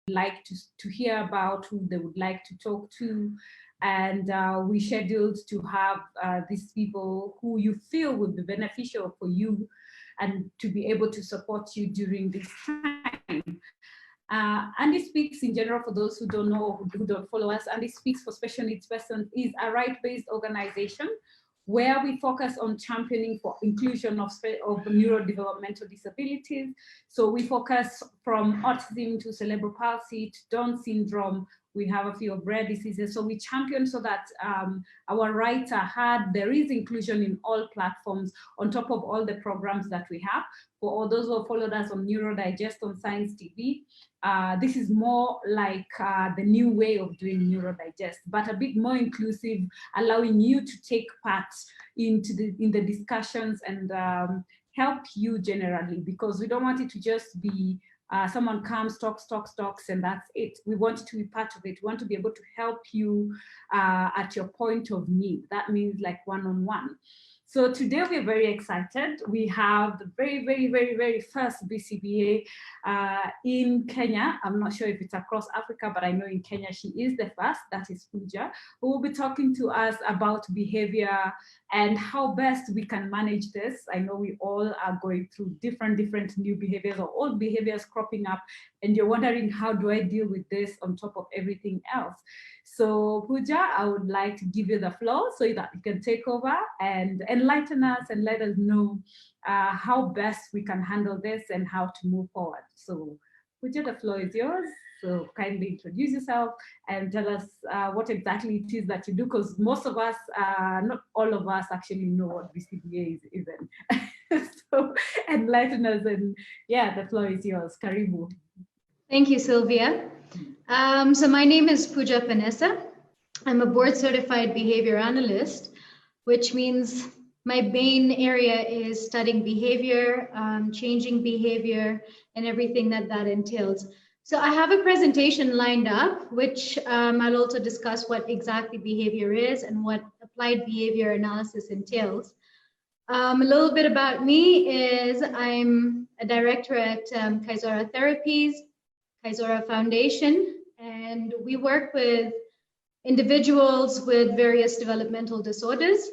like to hear about, who they would like to talk to. And we scheduled to have these people who you feel would be beneficial for you and to be able to support you during this time. And it speaks in general for those who don't know, who don't follow us, and it speaks for special needs persons is a right-based organization where we focus on championing for inclusion of neurodevelopmental disabilities. So we focus from autism to cerebral palsy to Down syndrome. We have a few of rare diseases. So we champion so that our rights are heard. There is inclusion in all platforms on top of all the programs that we have. For all those who have followed us on NeuroDigest on Science TV, this is more like the new way of doing NeuroDigest, but a bit more inclusive, allowing you to take part in the discussions and help you generally, because we don't want it to just be someone comes, talks, and that's it. We want it to be part of it. We want to be able to help you at your point of need. That means like one-on-one. So today we're very excited. We have the very first BCBA in Kenya. I'm not sure if it's across Africa, but I know in Kenya she is the first. That is Pooja, who will be talking to us about behavior and how best we can manage this. I know we all are going through different new behaviors or old behaviors cropping up, and you're wondering, how do I deal with this on top of everything else? So Pooja, I would like to give you the floor so that you can take over and enlighten us and let us know how best we can handle this and how to move forward. So Pooja, the floor is yours. So kindly introduce yourself and tell us what exactly it is that you do, because most of us, not all of us actually know what BCBA is even. So enlighten us, and yeah, the floor is yours. Karibu. Thank you, Sylvia. So my name is Pooja Panesar. I'm a board certified behavior analyst, which means my main area is studying behavior, changing behavior, and everything that entails. So I have a presentation lined up, which I'll also discuss what exactly behavior is and what applied behavior analysis entails. A little bit about me is I'm a director at Kaizora Therapies, Kaizora Foundation, and we work with individuals with various developmental disorders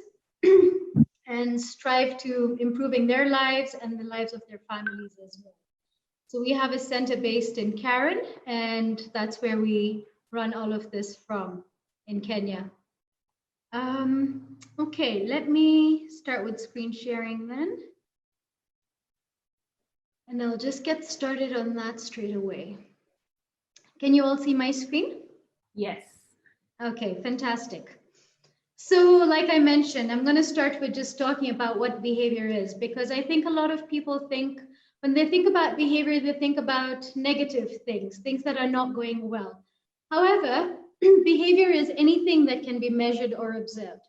and strive to improving their lives and the lives of their families as well. So we have a center based in Karen, and that's where we run all of this from in Kenya. Okay, let me start with screen sharing then. And I'll just get started on that straight away. Can you all see my screen? Yes. Okay, fantastic. So like I mentioned, I'm going to start with just talking about what behavior is, because I think a lot of people think, when they think about behavior, they think about negative things that are not going well. However, behavior is anything that can be measured or observed.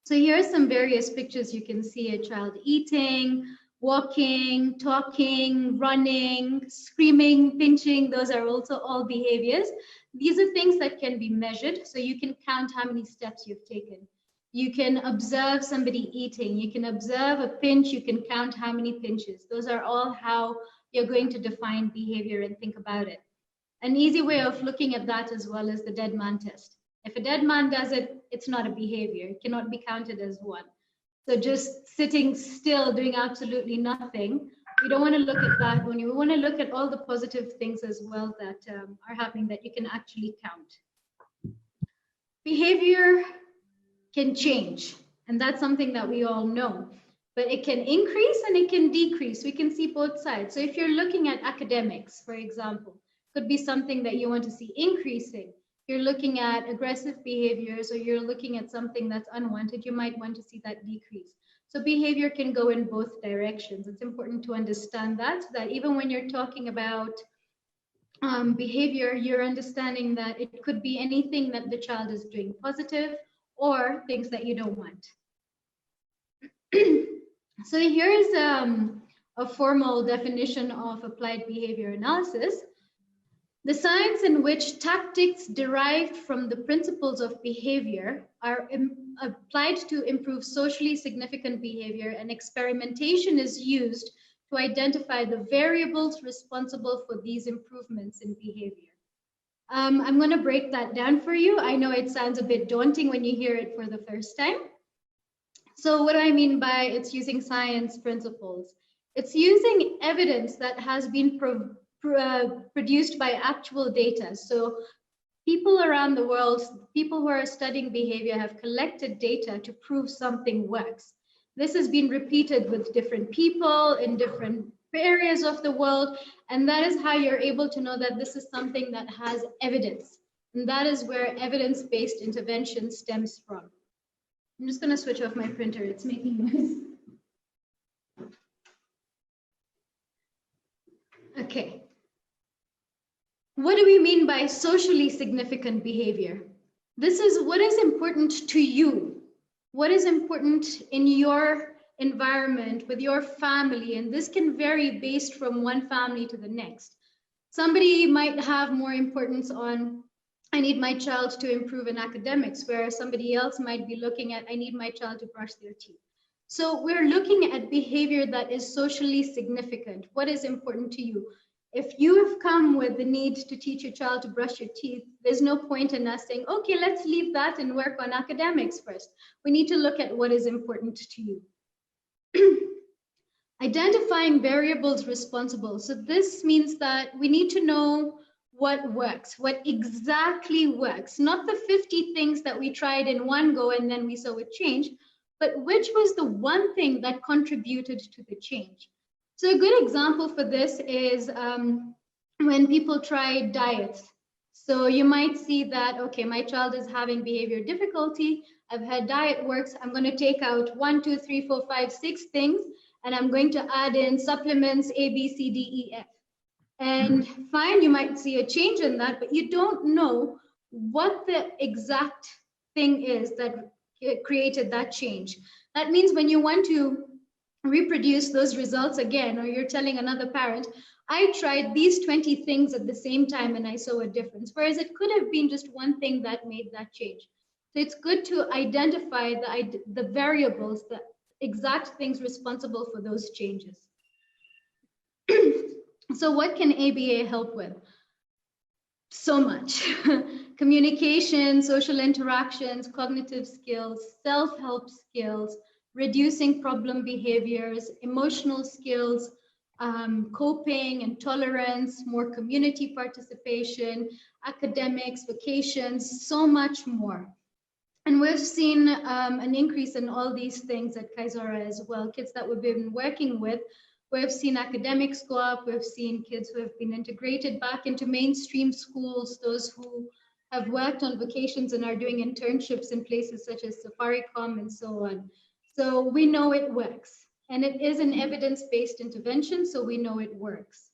So here are some various pictures. You can see a child eating, walking, talking, running, screaming, pinching. Those are also all behaviors. These are things that can be measured. So you can count how many steps you've taken. You can observe somebody eating. You can observe a pinch. You can count how many pinches. Those are all how you're going to define behavior and think about it. An easy way of looking at that as well is the dead man test. If a dead man does it, it's not a behavior. It cannot be counted as one. So just sitting still, doing absolutely nothing, we don't want to look at that only. We want to look at all the positive things as well that are happening that you can actually count. Behavior can change, and that's something that we all know, but it can increase and it can decrease. We can see both sides. So if you're looking at academics, for example, could be something that you want to see increasing. You're looking at aggressive behaviors, or you're looking at something that's unwanted, you might want to see that decrease. So behavior can go in both directions. It's important to understand that, so that even when you're talking about behavior, you're understanding that it could be anything that the child is doing positive or things that you don't want. So here's a formal definition of applied behavior analysis. The science in which tactics derived from the principles of behavior are applied to improve socially significant behavior, and experimentation is used to identify the variables responsible for these improvements in behavior. I'm going to break that down for you. I know it sounds a bit daunting when you hear it for the first time. So what do I mean by it's using science principles? It's using evidence that has been produced by actual data. So people around the world, people who are studying behavior, have collected data to prove something works. This has been repeated with different people in different areas of the world, and that is how you're able to know that this is something that has evidence. And that is where evidence-based intervention stems from. I'm just going to switch off my printer. It's making noise. Okay. What do we mean by socially significant behavior? This is what is important to you, what is important in your environment, with your family, and this can vary based from one family to the next. Somebody might have more importance on, I need my child to improve in academics, whereas somebody else might be looking at, I need my child to brush their teeth. So we're looking at behavior that is socially significant. What is important to you? If you have come with the need to teach your child to brush your teeth, there's no point in us saying, okay, let's leave that and work on academics first. We need to look at what is important to you. Identifying variables responsible. So this means that we need to know what works, what exactly works, not the 50 things that we tried in one go and then we saw it change, but which was the one thing that contributed to the change. So a good example for this is when people try diets. So you might see that, okay, my child is having behavior difficulty. I've had diet works. I'm going to take out 1, 2, 3, 4, 5, 6 things, and I'm going to add in supplements A, B, C, D, E, F. And fine, you might see a change in that, but you don't know what the exact thing is that created that change. That means when you want to reproduce those results again, or you're telling another parent, I tried these 20 things at the same time and I saw a difference, whereas it could have been just one thing that made that change. So it's good to identify the variables, the exact things responsible for those changes. So what can ABA help with? So much. Communication, social interactions, cognitive skills, self-help skills, reducing problem behaviors, emotional skills, coping and tolerance, more community participation, academics, vacations, so much more. And we've seen an increase in all these things at Kaizara as well. Kids that we've been working with, we've seen academics go up, we've seen kids who have been integrated back into mainstream schools, those who have worked on vacations and are doing internships in places such as Safaricom and so on. So we know it works, and it is an evidence-based intervention, so we know it works.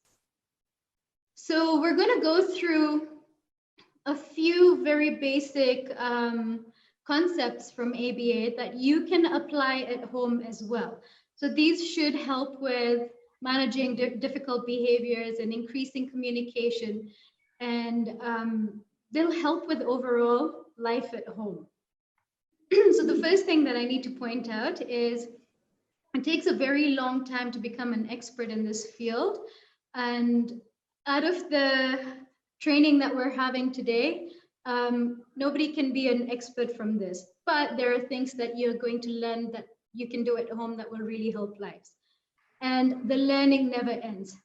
So we're going to go through a few very basic concepts from ABA that you can apply at home as well. So these should help with managing difficult behaviors and increasing communication, and they'll help with overall life at home. So the first thing that I need to point out is it takes a very long time to become an expert in this field. And out of the training that we're having today, nobody can be an expert from this, but there are things that you're going to learn that you can do at home that will really help lives. And the learning never ends.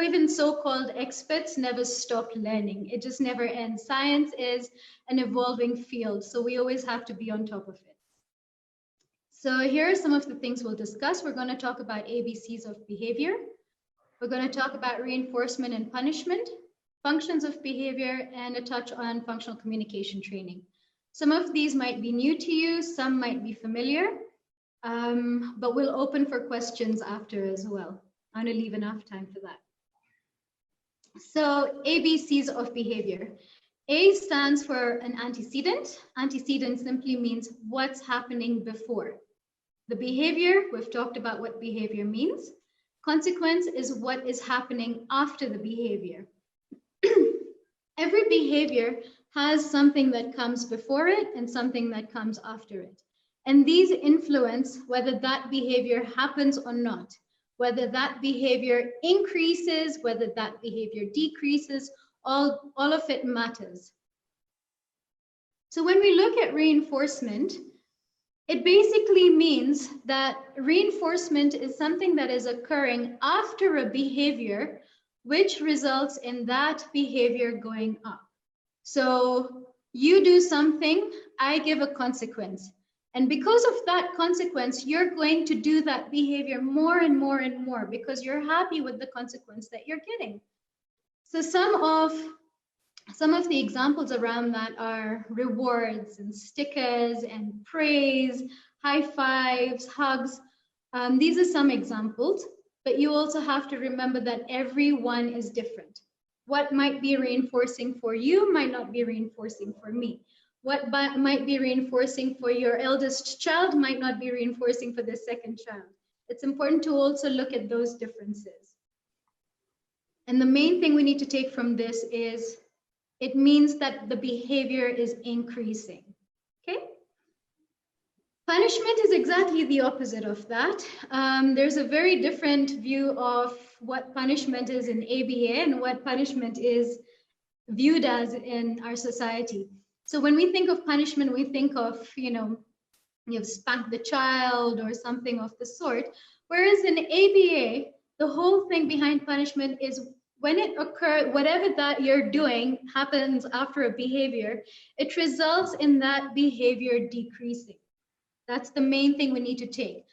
Even so-called experts never stop learning. It just never ends. Science is an evolving field, so we always have to be on top of it. So here are some of the things we'll discuss. We're going to talk about ABCs of behavior. We're going to talk about reinforcement and punishment, functions of behavior, and a touch on functional communication training. Some of these might be new to you, some might be familiar, but we'll open for questions after as well. I'm going to leave enough time for that. So ABCs of behavior. A stands for an antecedent. Antecedent simply means what's happening before. The behavior, we've talked about what behavior means. Consequence is what is happening after the behavior. Every behavior has something that comes before it and something that comes after it. And these influence whether that behavior happens or not. whether that behavior increases, whether that behavior decreases, all of it matters. So when we look at reinforcement, it basically means that reinforcement is something that is occurring after a behavior which results in that behavior going up. So you do something, I give a consequence. And because of that consequence, you're going to do that behavior more and more and more because you're happy with the consequence that you're getting. So some of the examples around that are rewards and stickers and praise, high fives, hugs. These are some examples, but you also have to remember that everyone is different. What might be reinforcing for you might not be reinforcing for me. What might be reinforcing for your eldest child might not be reinforcing for the second child. It's important to also look at those differences. And the main thing we need to take from this is it means that the behavior is increasing, okay? Punishment is exactly the opposite of that. There's a very different view of what punishment is in ABA and what punishment is viewed as in our society. So when we think of punishment, we think of, you've spanked the child or something of the sort. Whereas in ABA, the whole thing behind punishment is when it occurs, whatever that you're doing happens after a behavior, it results in that behavior decreasing. That's the main thing we need to take.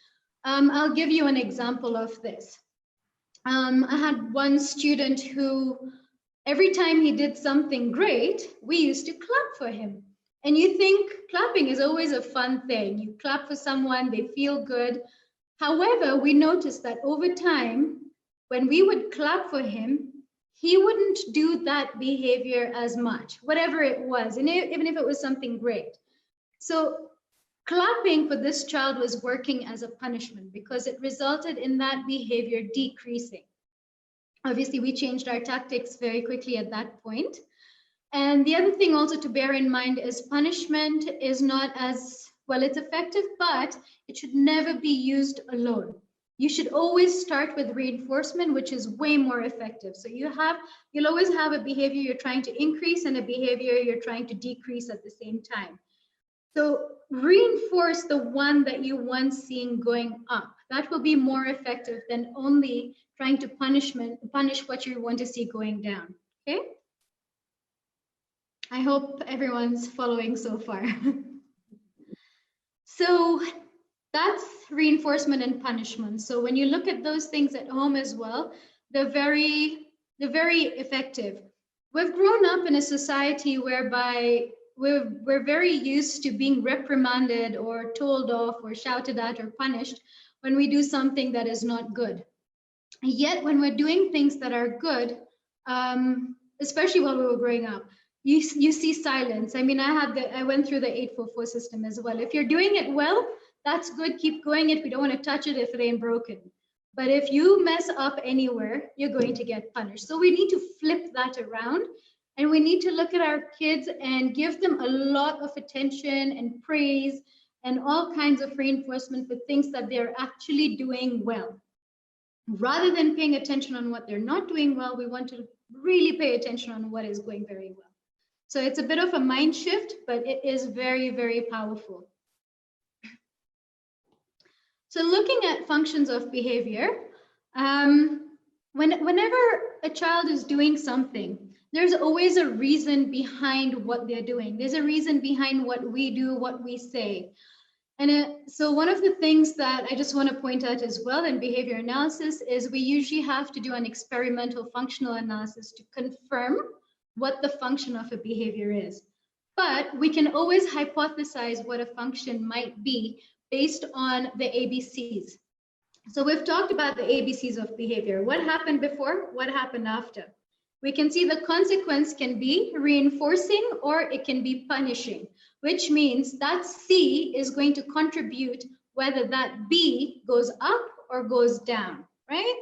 I'll give you an example of this. I had one student who, every time he did something great, we used to clap for him. And you think clapping is always a fun thing. You clap for someone, they feel good. However, we noticed that over time, when we would clap for him, he wouldn't do that behavior as much, whatever it was, and even if it was something great. So clapping for this child was working as a punishment because it resulted in that behavior decreasing. Obviously, we changed our tactics very quickly at that point. And the other thing also to bear in mind is punishment is not as, well, it's effective, but it should never be used alone. You should always start with reinforcement, which is way more effective. So you'll always have a behavior you're trying to increase and a behavior you're trying to decrease at the same time. So reinforce the one that you want seeing going up. That will be more effective than only trying to punish what you want to see going down, okay? I hope everyone's following so far. So that's reinforcement and punishment. So when you look at those things at home as well, they're very effective. We've grown up in a society whereby we're very used to being reprimanded or told off or shouted at or punished when we do something that is not good. Yet when we're doing things that are good, especially while we were growing up, you see silence. I mean, I went through the 844 system as well. If you're doing it well, that's good, keep going it. We don't want to touch it if it ain't broken. But if you mess up anywhere, you're going to get punished. So we need to flip that around. And we need to look at our kids and give them a lot of attention and praise and all kinds of reinforcement for things that they're actually doing well. Rather than paying attention on what they're not doing well, we want to really pay attention on what is going very well. So it's a bit of a mind shift, but it is very, very powerful. So looking at functions of behavior, whenever a child is doing something, there's always a reason behind what they're doing. There's a reason behind what we do, what we say. And so one of the things that I just want to point out as well in behavior analysis is we usually have to do an experimental functional analysis to confirm what the function of a behavior is. But we can always hypothesize what a function might be based on the ABCs. So we've talked about the ABCs of behavior. What happened before? What happened after? We can see the consequence can be reinforcing or it can be punishing, which means that C is going to contribute whether that B goes up or goes down, right?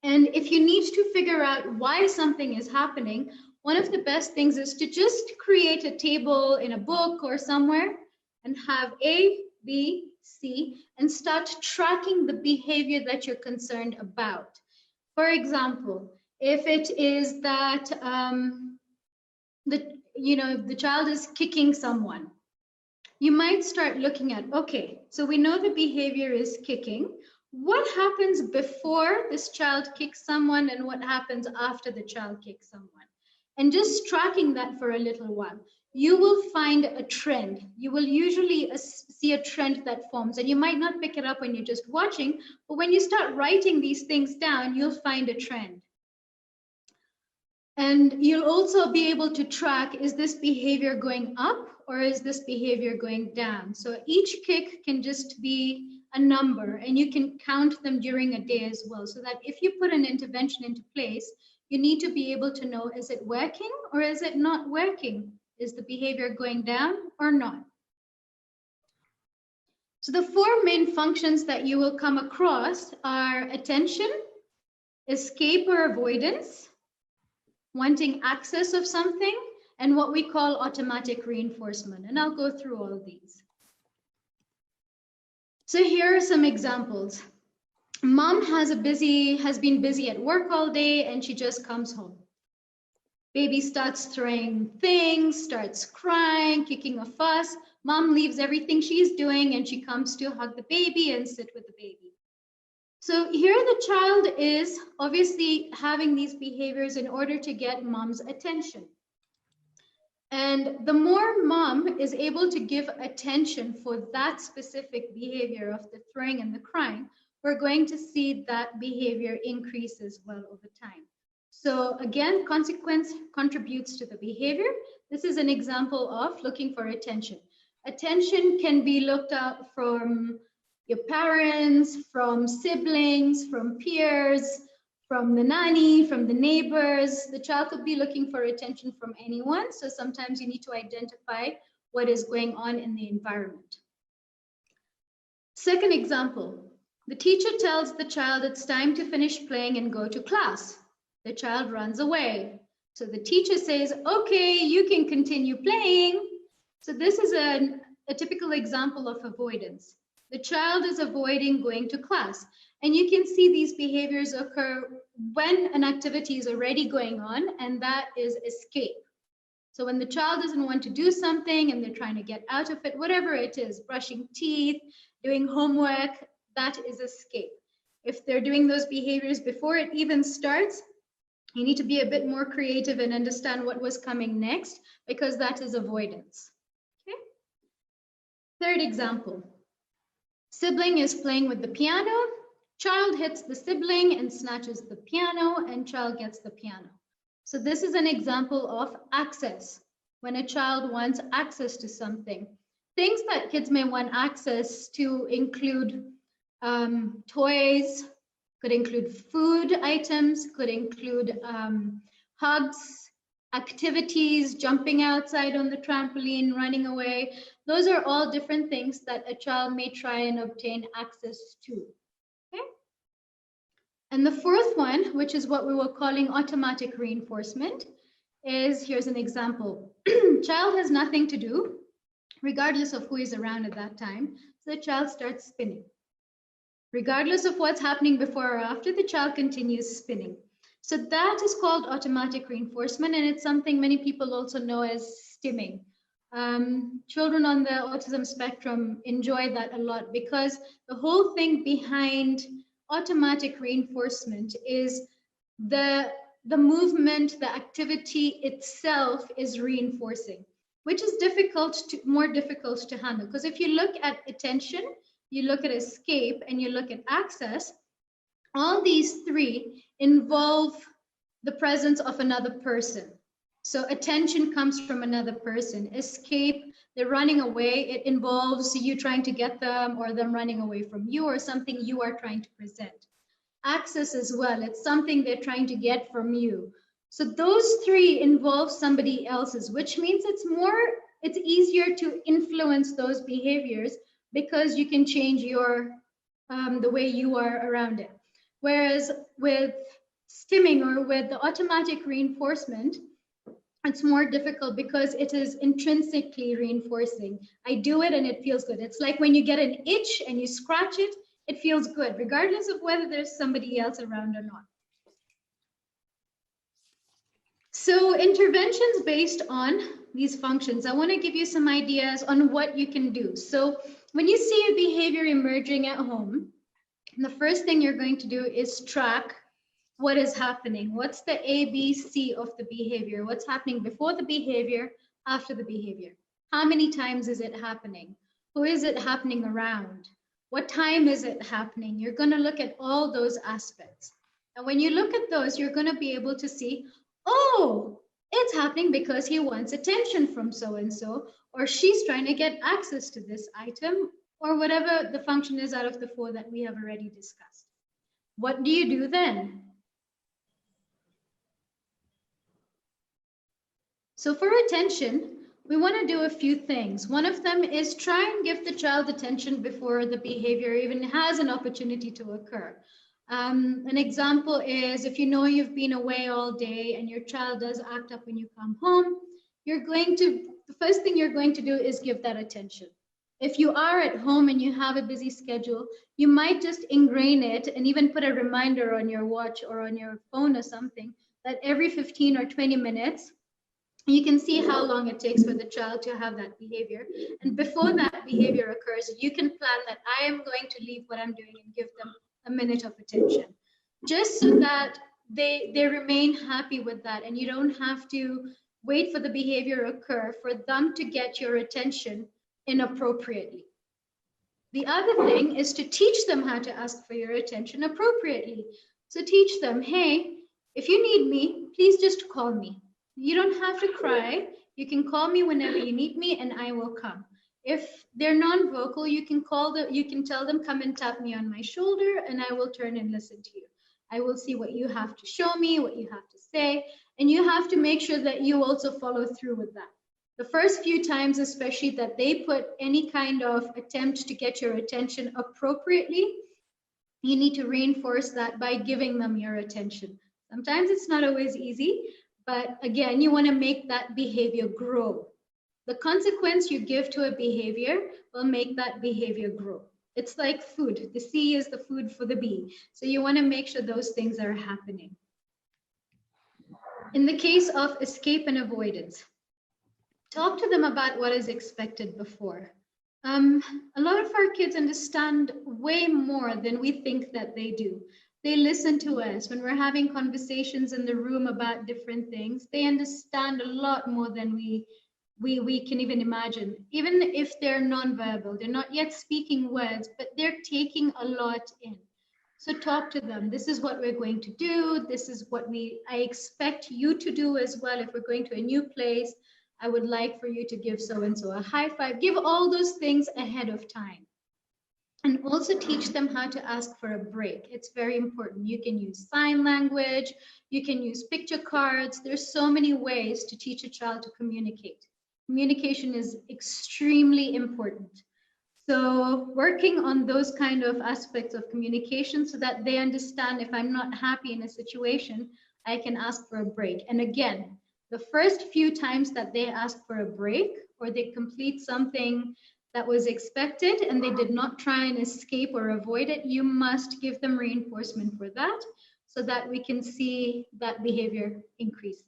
And if you need to figure out why something is happening, one of the best things is to just create a table in a book or somewhere and have A, B, see, and start tracking the behavior that you're concerned about. For example, if it is that the child is kicking someone, you might start looking at, okay, so we know the behavior is kicking. What happens before this child kicks someone and what happens after the child kicks someone? And just tracking that for a little while, you will find a trend. You will usually see a trend that forms, and you might not pick it up when you're just watching, but when you start writing these things down, you'll find a trend. And you'll also be able to track, is this behavior going up or is this behavior going down? So each kick can just be a number, and you can count them during a day as well, so that if you put an intervention into place, you need to be able to know, is it working or is it not working? Is the behavior going down or not? So the four main functions that you will come across are attention, escape or avoidance, wanting access of something, and what we call automatic reinforcement. And I'll go through all of these. So here are some examples. Mom has been busy at work all day, and she just comes home. Baby starts throwing things, starts crying, kicking a fuss. Mom leaves everything she's doing and she comes to hug the baby and sit with the baby. So here the child is obviously having these behaviors in order to get mom's attention. And the more mom is able to give attention for that specific behavior of the throwing and the crying, we're going to see that behavior increase as well over time. So again, consequence contributes to the behavior. This is an example of looking for attention. Attention can be looked at from your parents, from siblings, from peers, from the nanny, from the neighbors. The child could be looking for attention from anyone. So sometimes you need to identify what is going on in the environment. Second example, the teacher tells the child it's time to finish playing and go to class. The child runs away. So the teacher says, okay, you can continue playing. So this is a typical example of avoidance. The child is avoiding going to class. And you can see these behaviors occur when an activity is already going on, and that is escape. So when the child doesn't want to do something and they're trying to get out of it, whatever it is, brushing teeth, doing homework, that is escape. If they're doing those behaviors before it even starts, you need to be a bit more creative and understand what was coming next, because that is avoidance. Okay. Third example, sibling is playing with the piano. Child hits the sibling and snatches the piano, and child gets the piano. So this is an example of access, when a child wants access to something. Things that kids may want access to include toys, could include food items, could include hugs, activities, jumping outside on the trampoline, running away. Those are all different things that a child may try and obtain access to. Okay? And the fourth one, which is what we were calling automatic reinforcement, is, here's an example. Child has nothing to do, regardless of who is around at that time. So the child starts spinning. Regardless of what's happening before or after, the child continues spinning. So that is called automatic reinforcement, and it's something many people also know as stimming. Children on the autism spectrum enjoy that a lot, because the whole thing behind automatic reinforcement is the movement, the activity itself is reinforcing, which is more difficult to handle. Because if you look at attention, you look at escape, and you look at access, all these three involve the presence of another person. So attention comes from another person. Escape, they're running away, it involves you trying to get them, or them running away from you, or something you are trying to present. Access as well, it's something they're trying to get from you. So those three involve somebody else's, which means it's easier to influence those behaviors, because you can change the way you are around it. Whereas with stimming, or with the automatic reinforcement, It's more difficult because it is intrinsically reinforcing. I do it and it feels good. It's like when you get an itch and you scratch it, it feels good, regardless of whether there's somebody else around or not. So interventions based on these functions, I want to give you some ideas on what you can do. So when you see a behavior emerging at home, the first thing you're going to do is track what is happening. What's the ABC of the behavior? What's happening before the behavior, after the behavior? How many times is it happening? Who is it happening around? What time is it happening? You're going to look at all those aspects. And when you look at those, you're going to be able to see, oh, it's happening because he wants attention from so-and-so, or she's trying to get access to this item, or whatever the function is out of the 4 that we have already discussed. What do you do then? So for attention, we want to do a few things. One of them is try and give the child attention before the behavior even has an opportunity to occur. An example is if you know you've been away all day and your child does act up when you come home, the first thing you're going to do is give that attention. If you are at home and you have a busy schedule, you might just ingrain it and even put a reminder on your watch or on your phone or something that every 15 or 20 minutes, you can see how long it takes for the child to have that behavior. And before that behavior occurs, you can plan that I am going to leave what I'm doing and give them a minute of attention, just so that they remain happy with that. And you don't have to wait for the behavior occur for them to get your attention inappropriately. The other thing is to teach them how to ask for your attention appropriately. So teach them, hey, if you need me, please just call me. You don't have to cry. You can call me whenever you need me and I will come. If they're non-vocal, you can tell them, come and tap me on my shoulder and I will turn and listen to you. I will see what you have to show me, what you have to say, and you have to make sure that you also follow through with that. The first few times, especially that they put any kind of attempt to get your attention appropriately, you need to reinforce that by giving them your attention. Sometimes it's not always easy, but again, you want to make that behavior grow. The consequence you give to a behavior will make that behavior grow. It's like food. The C is the food for the bee. So you want to make sure those things are happening. In the case of escape and avoidance, talk to them about what is expected before. A lot of our kids understand way more than we think that they do. They listen to us when we're having conversations in the room about different things. They understand a lot more than we can even imagine. Even if they're nonverbal, they're not yet speaking words, but they're taking a lot in. So talk to them. This is what we're going to do. This is what I expect you to do as well. If we're going to a new place, I would like for you to give so-and-so a high five. Give all those things ahead of time. And also teach them how to ask for a break. It's very important. You can use sign language. You can use picture cards. There's so many ways to teach a child to communicate. Communication is extremely important. So working on those kind of aspects of communication so that they understand if I'm not happy in a situation, I can ask for a break. And again, the first few times that they ask for a break or they complete something that was expected and they did not try and escape or avoid it, you must give them reinforcement for that so that we can see that behavior increase.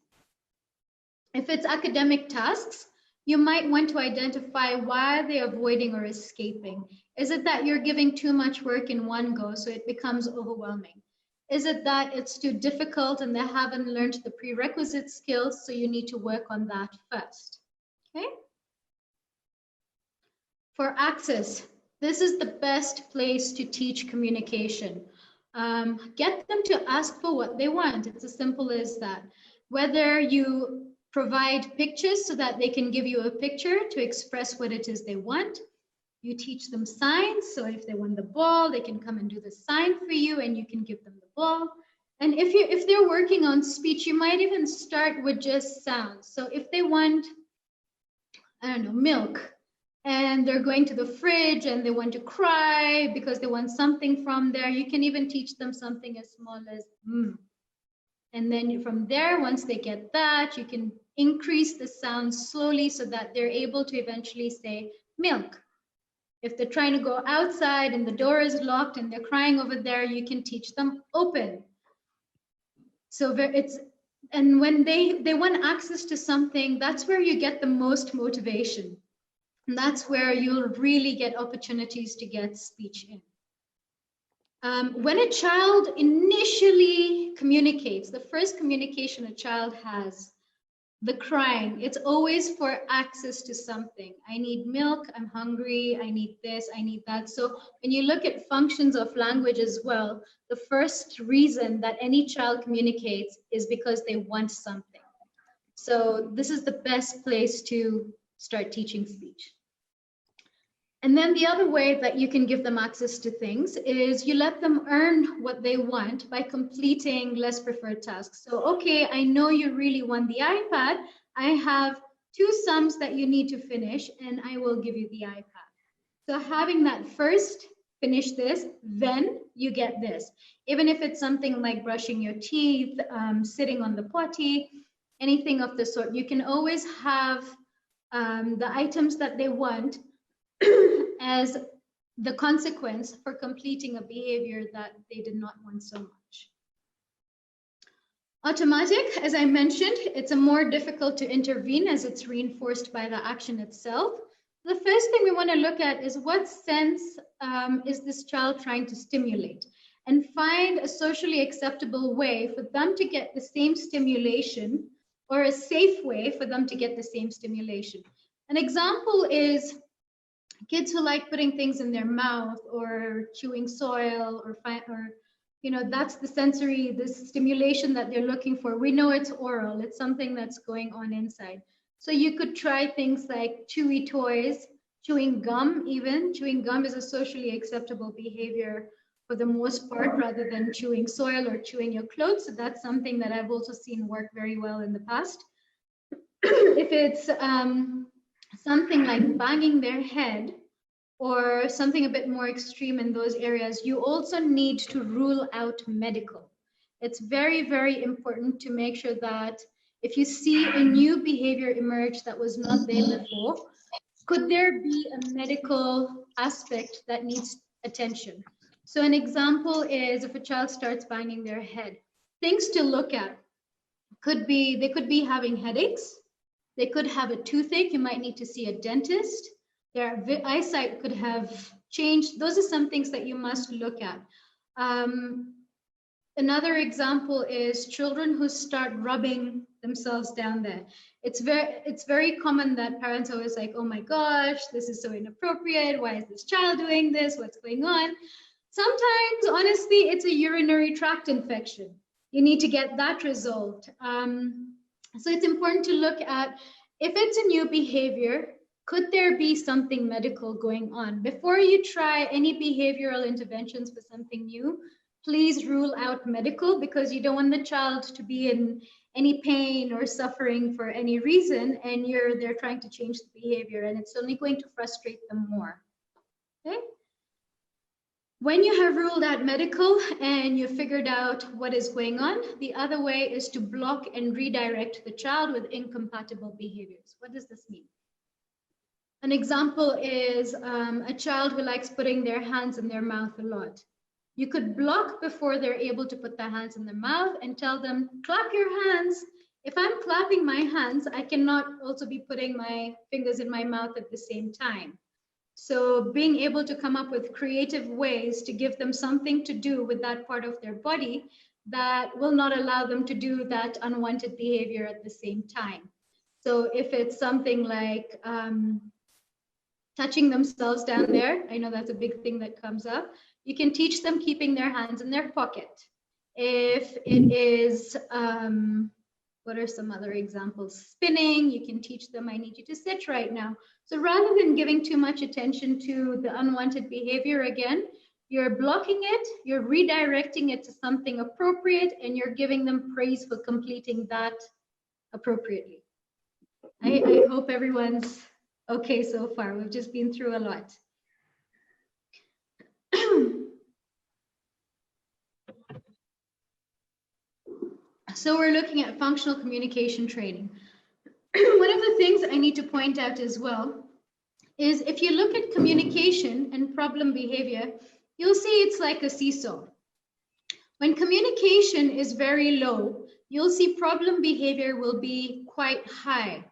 If it's academic tasks, you might want to identify why they're avoiding or escaping. Is it that you're giving too much work in one go, so it becomes overwhelming? Is it that it's too difficult and they haven't learned the prerequisite skills, so you need to work on that first? Okay. For access, this is the best place to teach communication. Get them to ask for what they want. It's as simple as that. Whether you provide pictures so that they can give you a picture to express what it is they want. You teach them signs. So if they want the ball, they can come and do the sign for you and you can give them the ball. And if they're working on speech, you might even start with just sounds. So if they want, I don't know, milk, and they're going to the fridge and they want to cry because they want something from there, you can even teach them something as small as And then from there, once they get that, you can increase the sound slowly so that they're able to eventually say milk. If they're trying to go outside and the door is locked and they're crying over there, you can teach them open. So and when they want access to something, that's where you get the most motivation. And that's where you'll really get opportunities to get speech in. When a child initially communicates, the first communication a child has, the crying, it's always for access to something. I need milk, I'm hungry, I need this, I need that. So when you look at functions of language as well, the first reason that any child communicates is because they want something. So this is the best place to start teaching speech. And then the other way that you can give them access to things is you let them earn what they want by completing less preferred tasks. So, okay, I know you really want the iPad. I have 2 sums that you need to finish, and I will give you the iPad. So having that first, finish this, then you get this. Even if it's something like brushing your teeth, sitting on the potty, anything of the sort, you can always have the items that they want as the consequence for completing a behavior that they did not want so much. Automatic, as I mentioned, it's a more difficult to intervene as it's reinforced by the action itself. The first thing we want to look at is what sense is this child trying to stimulate, and find a socially acceptable way for them to get the same stimulation, or a safe way for them to get the same stimulation. An example is kids who like putting things in their mouth or chewing soil or you know, that's the sensory, this stimulation that they're looking for. We know it's oral, it's something that's going on inside. So you could try things like chewy toys, chewing gum even. Chewing gum is a socially acceptable behavior for the most part, rather than chewing soil or chewing your clothes. So that's something that I've also seen work very well in the past. If it's something like banging their head or something a bit more extreme in those areas, you also need to rule out medical. It's very, very important to make sure that if you see a new behavior emerge that was not there before, could there be a medical aspect that needs attention? So an example is if a child starts banging their head, things to look at could be, they could be having headaches, they could have a toothache, you might need to see a dentist, their eyesight could have changed. Those are some things that you must look at. Another example is children who start rubbing themselves down there. It's very common that parents are always like, oh my gosh, this is so inappropriate. Why is this child doing this? What's going on? Sometimes, honestly, it's a urinary tract infection. You need to get that resolved. So it's important to look at, if it's a new behavior, could there be something medical going on? Before you try any behavioral interventions for something new, please rule out medical, because you don't want the child to be in any pain or suffering for any reason, and they're trying to change the behavior, and it's only going to frustrate them more. Okay? When you have ruled out medical and you figured out what is going on, the other way is to block and redirect the child with incompatible behaviors. What does this mean? An example is a child who likes putting their hands in their mouth a lot. You could block before they're able to put their hands in their mouth and tell them, clap your hands. If I'm clapping my hands, I cannot also be putting my fingers in my mouth at the same time. So being able to come up with creative ways to give them something to do with that part of their body that will not allow them to do that unwanted behavior at the same time. So if it's something like touching themselves down there, I know that's a big thing that comes up. You can teach them keeping their hands in their pocket. If it is, what are some other examples? Spinning, you can teach them, I need you to sit right now. So rather than giving too much attention to the unwanted behavior again, you're blocking it, you're redirecting it to something appropriate, and you're giving them praise for completing that appropriately. I hope everyone's okay so far. We've just been through a lot. So we're looking at functional communication training. one of the things I need to point out as well is if you look at communication and problem behavior, you'll see it's like a seesaw. When communication is very low, you'll see problem behavior will be quite high.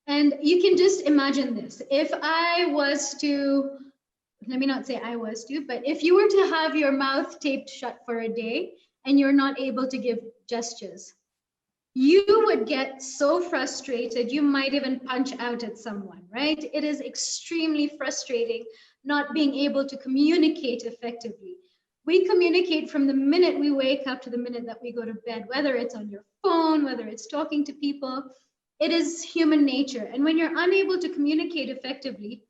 And you can just imagine this. If I was to, let me not say I was to, but if you were to have your mouth taped shut for a day and you're not able to give gestures, you would get so frustrated, you might even punch out at someone, right? It is extremely frustrating not being able to communicate effectively. We communicate from the minute we wake up to the minute that we go to bed, whether it's on your phone, whether it's talking to people. It is human nature. And when you're unable to communicate effectively,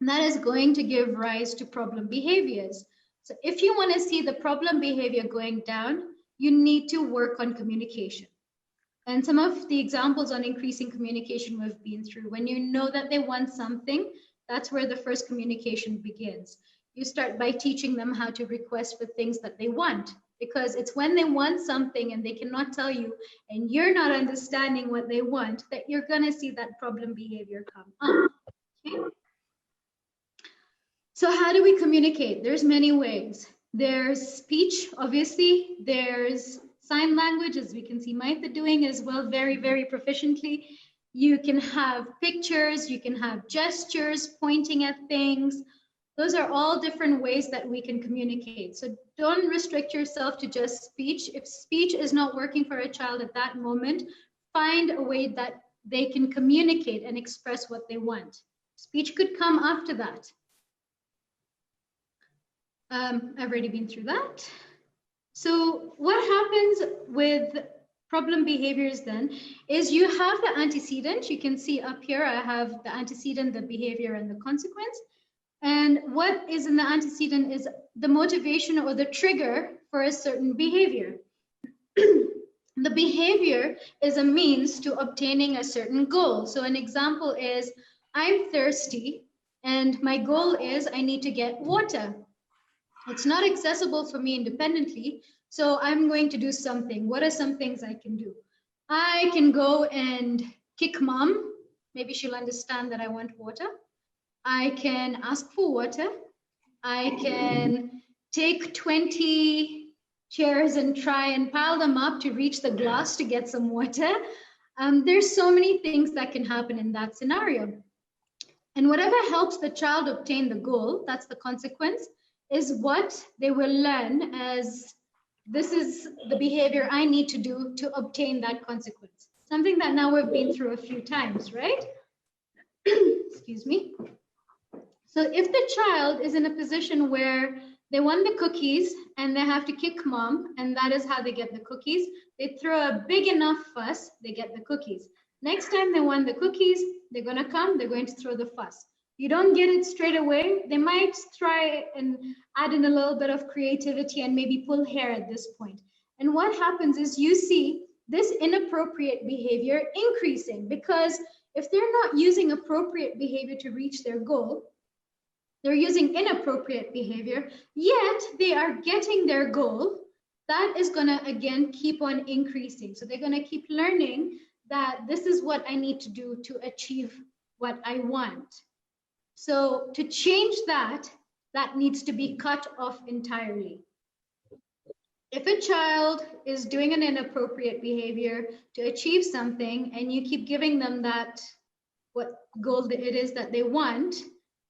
that is going to give rise to problem behaviors. So if you want to see the problem behavior going down, you need to work on communication. And some of the examples on increasing communication we've been through, when you know that they want something, that's where the first communication begins. You start by teaching them how to request for things that they want, because it's when they want something and they cannot tell you and you're not understanding what they want that you're going to see that problem behavior come up. Okay? So how do we communicate? There's many ways. There's speech, obviously. There's sign language, as we can see Maitha doing as well, very, very proficiently. You can have pictures, you can have gestures, pointing at things. Those are all different ways that we can communicate. So don't restrict yourself to just speech. If speech is not working for a child at that moment, find a way that they can communicate and express what they want. Speech could come after that. I've already been through that. So what happens with problem behaviors then is you have the antecedent. You can see up here, I have the antecedent, the behavior, and the consequence. And what is in the antecedent is the motivation or the trigger for a certain behavior. The behavior is a means to obtaining a certain goal. So an example is, I'm thirsty and my goal is I need to get water. It's not accessible for me independently, so I'm going to do something. What are some things I can do? I can go and kick mom. Maybe she'll understand that I want water. I can ask for water. I can take 20 chairs and try and pile them up to reach the glass to get some water. There's so many things that can happen in that scenario. And whatever helps the child obtain the goal, that's the consequence, is what they will learn as this is the behavior I need to do to obtain that consequence. Something that now we've been through a few times, right? Excuse me. So if the child is in a position where they want the cookies and they have to kick mom, and that is how they get the cookies, they throw a big enough fuss, they get the cookies. Next time they want the cookies, they're going to come, they're going to throw the fuss. You don't get it straight away, they might try and add in a little bit of creativity and maybe pull hair at this point. And what happens is you see this inappropriate behavior increasing, because if they're not using appropriate behavior to reach their goal, they're using inappropriate behavior, yet they are getting their goal. That is going to, again, keep on increasing. So they're going to keep learning that this is what I need to do to achieve what I want. So to change that, that needs to be cut off entirely. If a child is doing an inappropriate behavior to achieve something and you keep giving them that, what goal it is that they want,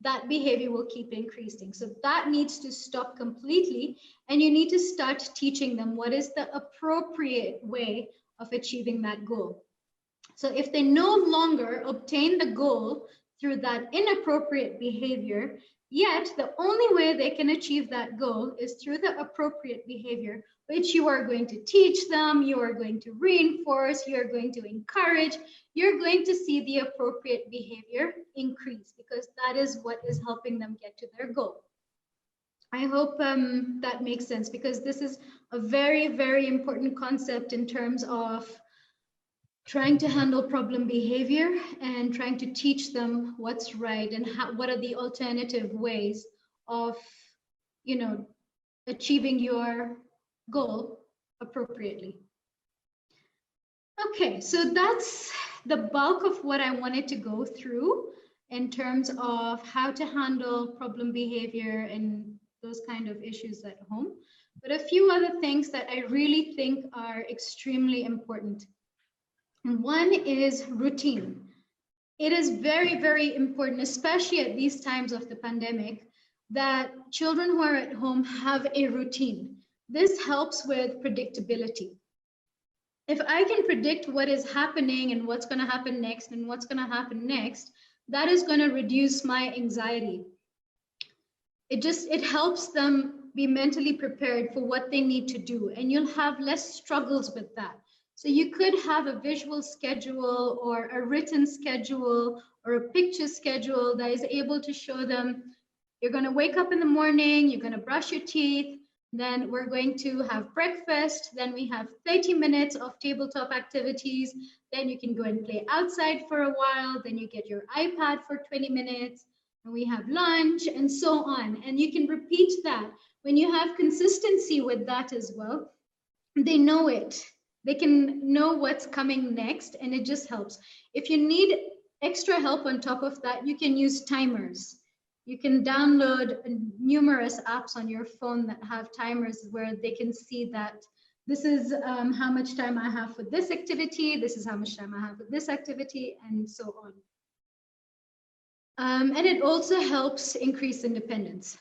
that behavior will keep increasing. So that needs to stop completely, and you need to start teaching them what is the appropriate way of achieving that goal. So if they no longer obtain the goal through that inappropriate behavior, yet the only way they can achieve that goal is through the appropriate behavior, which you are going to teach them, you are going to reinforce, you are going to encourage, you're going to see the appropriate behavior increase, because that is what is helping them get to their goal. I hope that makes sense, because this is a very, very important concept in terms of trying to handle problem behavior and trying to teach them what's right and what are the alternative ways of, achieving your goal appropriately. Okay, so that's the bulk of what I wanted to go through in terms of how to handle problem behavior and those kind of issues at home. But a few other things that I really think are extremely important. And one is routine. It is very, very important, especially at these times of the pandemic, that children who are at home have a routine. This helps with predictability. If I can predict what is happening and what's going to happen next and what's going to happen next, that is going to reduce my anxiety. It helps them be mentally prepared for what they need to do, and you'll have less struggles with that. So you could have a visual schedule or a written schedule or a picture schedule that is able to show them, you're going to wake up in the morning, you're going to brush your teeth, then we're going to have breakfast, then we have 30 minutes of tabletop activities, then you can go and play outside for a while, then you get your iPad for 20 minutes, and we have lunch, and so on. And you can repeat that. When you have consistency with that as well, they know it. They can know what's coming next, and it just helps. If you need extra help on top of that, you can use timers. You can download numerous apps on your phone that have timers where they can see that this is how much time I have for this activity, this is how much time I have for this activity, and so on. And it also helps increase independence.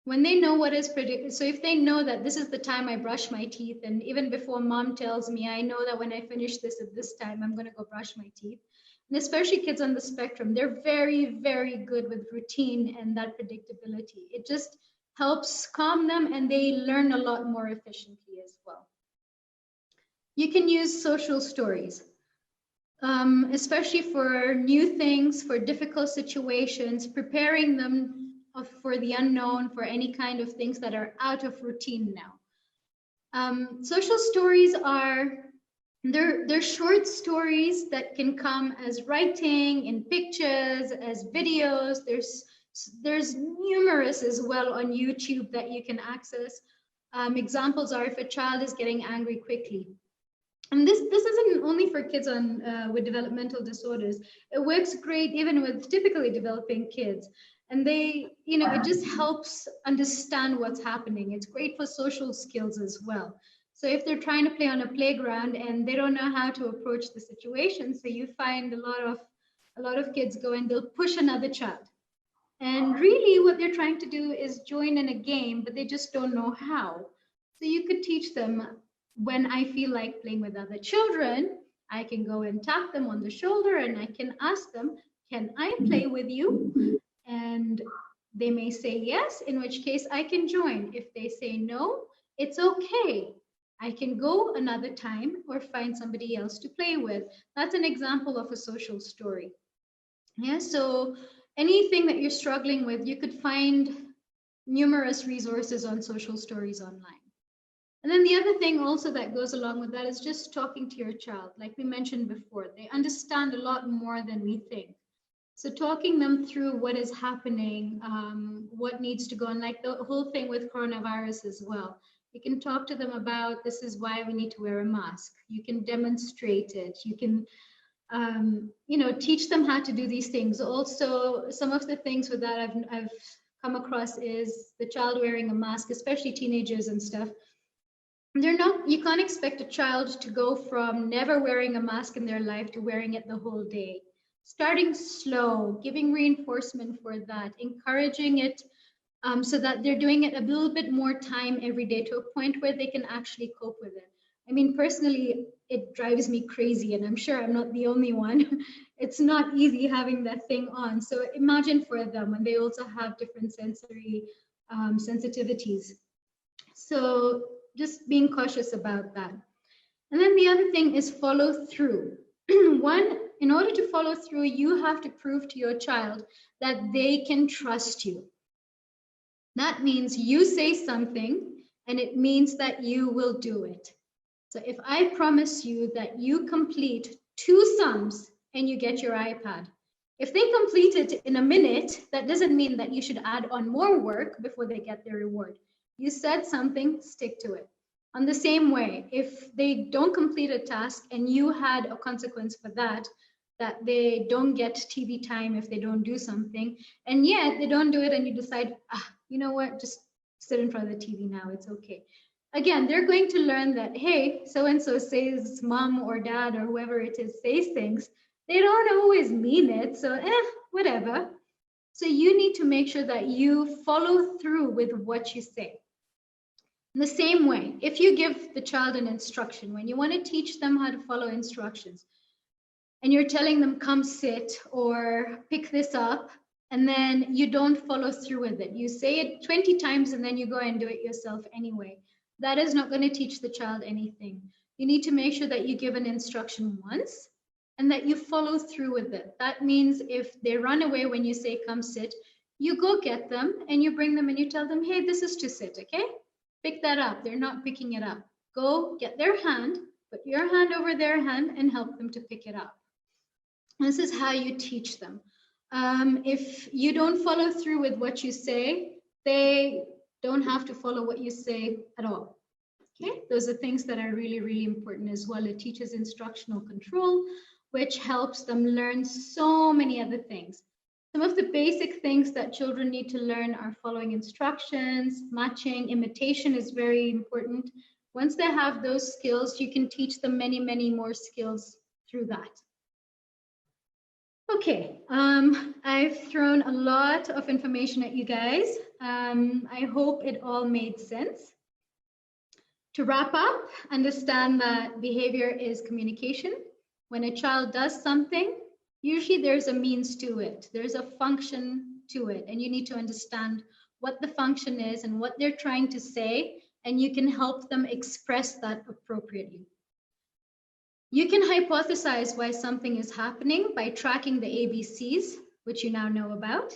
When they know what is predicted, so if they know that this is the time I brush my teeth, and even before mom tells me, I know that when I finish this at this time, I'm going to go brush my teeth. And especially kids on the spectrum, they're very, very good with routine and that predictability. It just helps calm them, and they learn a lot more efficiently as well. You can use social stories, especially for new things, for difficult situations, preparing them for the unknown, for any kind of things that are out of routine now. Social stories are, they're short stories that can come as writing, in pictures, as videos. There's numerous as well on YouTube that you can access. Examples are if a child is getting angry quickly. And this isn't only for kids with developmental disorders. It works great even with typically developing kids. And it just helps understand what's happening. It's great for social skills as well. So if they're trying to play on a playground and they don't know how to approach the situation, so you find a lot of kids go and they'll push another child. And really what they're trying to do is join in a game, but they just don't know how. So you could teach them, when I feel like playing with other children, I can go and tap them on the shoulder and I can ask them, can I play with you? And they may say yes, in which case I can join. If they say no, it's okay. I can go another time or find somebody else to play with. That's an example of a social story. Yeah, so anything that you're struggling with, you could find numerous resources on social stories online. And then the other thing also that goes along with that is just talking to your child. Like we mentioned before, they understand a lot more than we think. So talking them through what is happening, what needs to go on, like the whole thing with coronavirus as well. You can talk to them about, this is why we need to wear a mask. You can demonstrate it. You can, teach them how to do these things. Also, some of the things with that I've come across is the child wearing a mask, especially teenagers and stuff. You can't expect a child to go from never wearing a mask in their life to wearing it the whole day. Starting slow, giving reinforcement for that, encouraging it so that they're doing it a little bit more time every day to a point where they can actually cope with it. I mean, personally, it drives me crazy, and I'm sure I'm not the only one. It's not easy having that thing on. So imagine for them when they also have different sensory sensitivities. So just being cautious about that. And then the other thing is follow through. One, in order to follow through, you have to prove to your child that they can trust you. That means you say something and it means that you will do it. So if I promise you that you complete 2 sums and you get your iPad, if they complete it in a minute, that doesn't mean that you should add on more work before they get their reward. You said something, stick to it. On the same way, if they don't complete a task and you had a consequence for that, that they don't get TV time if they don't do something, and yet they don't do it, and you decide, you know what, just sit in front of the TV now, it's okay. Again, they're going to learn that, hey, so and so says, mom or dad or whoever it is says things, they don't always mean it, so whatever. So you need to make sure that you follow through with what you say. In the same way, if you give the child an instruction, when you want to teach them how to follow instructions, and you're telling them, come sit or pick this up, and then you don't follow through with it. You say it 20 times and then you go and do it yourself anyway. That is not going to teach the child anything. You need to make sure that you give an instruction once and that you follow through with it. That means if they run away when you say, come sit, you go get them and you bring them and you tell them, hey, this is to sit, okay? Pick that up. They're not picking it up. Go get their hand, put your hand over their hand and help them to pick it up. This is how you teach them. If you don't follow through with what you say, they don't have to follow what you say at all. Okay, those are things that are really, really important as well. It teaches instructional control, which helps them learn so many other things. Some of the basic things that children need to learn are following instructions, matching, imitation is very important. Once they have those skills, you can teach them many, many more skills through that. Okay, I've thrown a lot of information at you guys. I hope it all made sense. To wrap up, understand that behavior is communication. When a child does something, usually there's a means to it. There's a function to it, and you need to understand what the function is and what they're trying to say, and you can help them express that appropriately. You can hypothesize why something is happening by tracking the ABCs, which you now know about.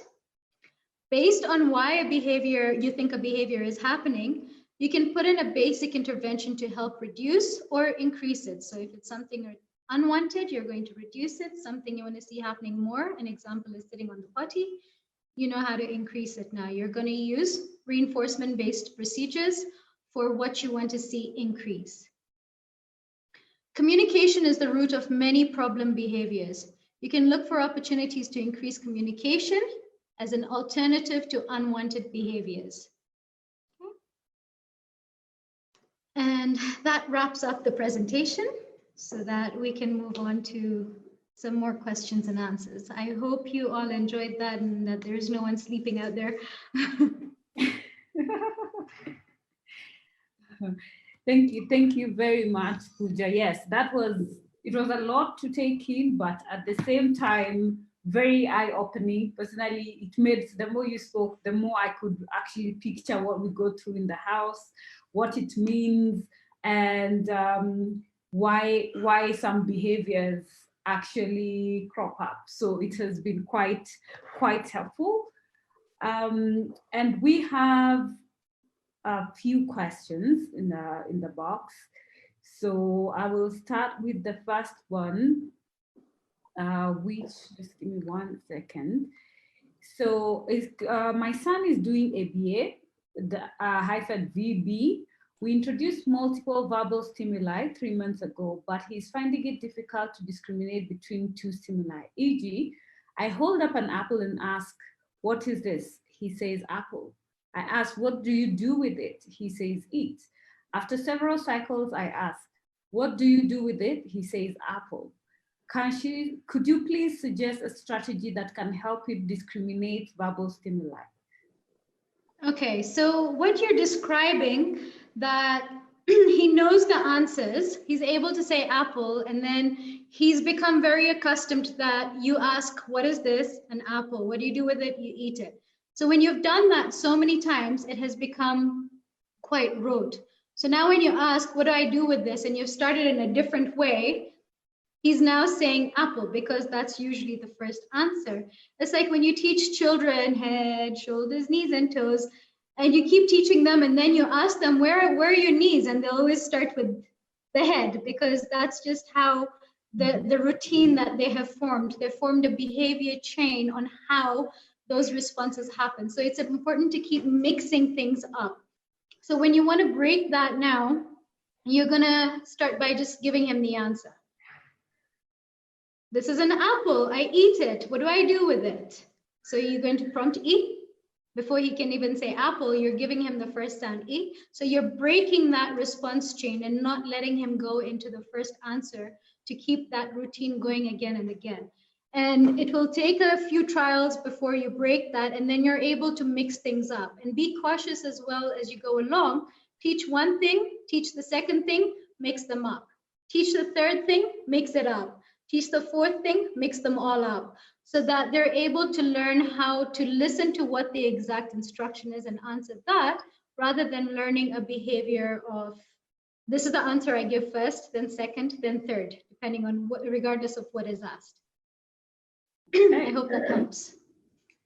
Based on why a behavior, you think a behavior is happening, you can put in a basic intervention to help reduce or increase it. So if it's something unwanted, you're going to reduce it. Something you want to see happening more, an example is sitting on the potty, you know how to increase it now. You're going to use reinforcement-based procedures for what you want to see increase. Communication is the root of many problem behaviors. You can look for opportunities to increase communication as an alternative to unwanted behaviors. And that wraps up the presentation so that we can move on to some more questions and answers. I hope you all enjoyed that and that there's no one sleeping out there. Thank you very much, Pooja. Yes, it was a lot to take in, but at the same time, very eye-opening. Personally, it made, the more you spoke, the more I could actually picture what we go through in the house, what it means, and why some behaviors actually crop up. So it has been quite helpful. And we have a few questions in the box. So I will start with the first one, which, just give me 1 second. So my son is doing a BA, the -VB. We introduced multiple verbal stimuli 3 months ago, but he's finding it difficult to discriminate between two stimuli. E.g., I hold up an apple and ask, what is this? He says apple. I ask, what do you do with it? He says eat. After several cycles, I ask, what do you do with it? He says apple. Could you please suggest a strategy that can help him discriminate verbal stimuli? Okay, so what you're describing, that he knows the answers, he's able to say apple, and then he's become very accustomed that you ask, what is this? An apple. What do you do with it? You eat it. So when you've done that so many times, it has become quite rote. So now when you ask, what do I do with this? And you've started in a different way, he's now saying apple, because that's usually the first answer. It's like when you teach children head, shoulders, knees, and toes, and you keep teaching them, and then you ask them, where are your knees? And they'll always start with the head, because that's just how the routine that they have formed. They've formed a behavior chain on how those responses happen. So it's important to keep mixing things up. So when you want to break that now, you're going to start by just giving him the answer. This is an apple. I eat it. What do I do with it? So you're going to prompt E. Before he can even say apple, you're giving him the first sound E. So you're breaking that response chain and not letting him go into the first answer to keep that routine going again and again. And it will take a few trials before you break that, and then you're able to mix things up. And be cautious as well as you go along. Teach one thing, teach the second thing, mix them up. Teach the third thing, mix it up. Teach the fourth thing, mix them all up, so that they're able to learn how to listen to what the exact instruction is and answer that, rather than learning a behavior of, this is the answer I give first, then second, then third, depending on what, regardless of what is asked. I hope that helps.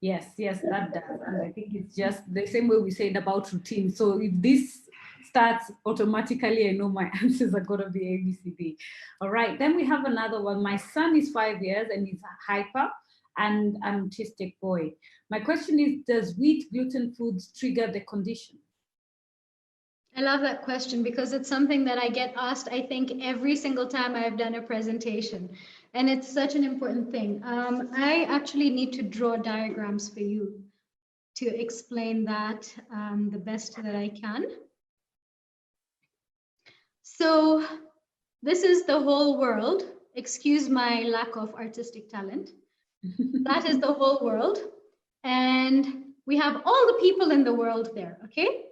Yes, that does. And I think it's just the same way we said about routine. So if this starts automatically, I know my answers are going to be A, B, C, D. All right, then we have another one. My son is 5 years and he's hyper and an autistic boy. My question is, does wheat gluten foods trigger the condition? I love that question because it's something that I get asked, I think, every single time I've done a presentation. And it's such an important thing. I actually need to draw diagrams for you to explain that the best that I can. So this is the whole world. Excuse my lack of artistic talent. That is the whole world. And we have all the people in the world there, okay?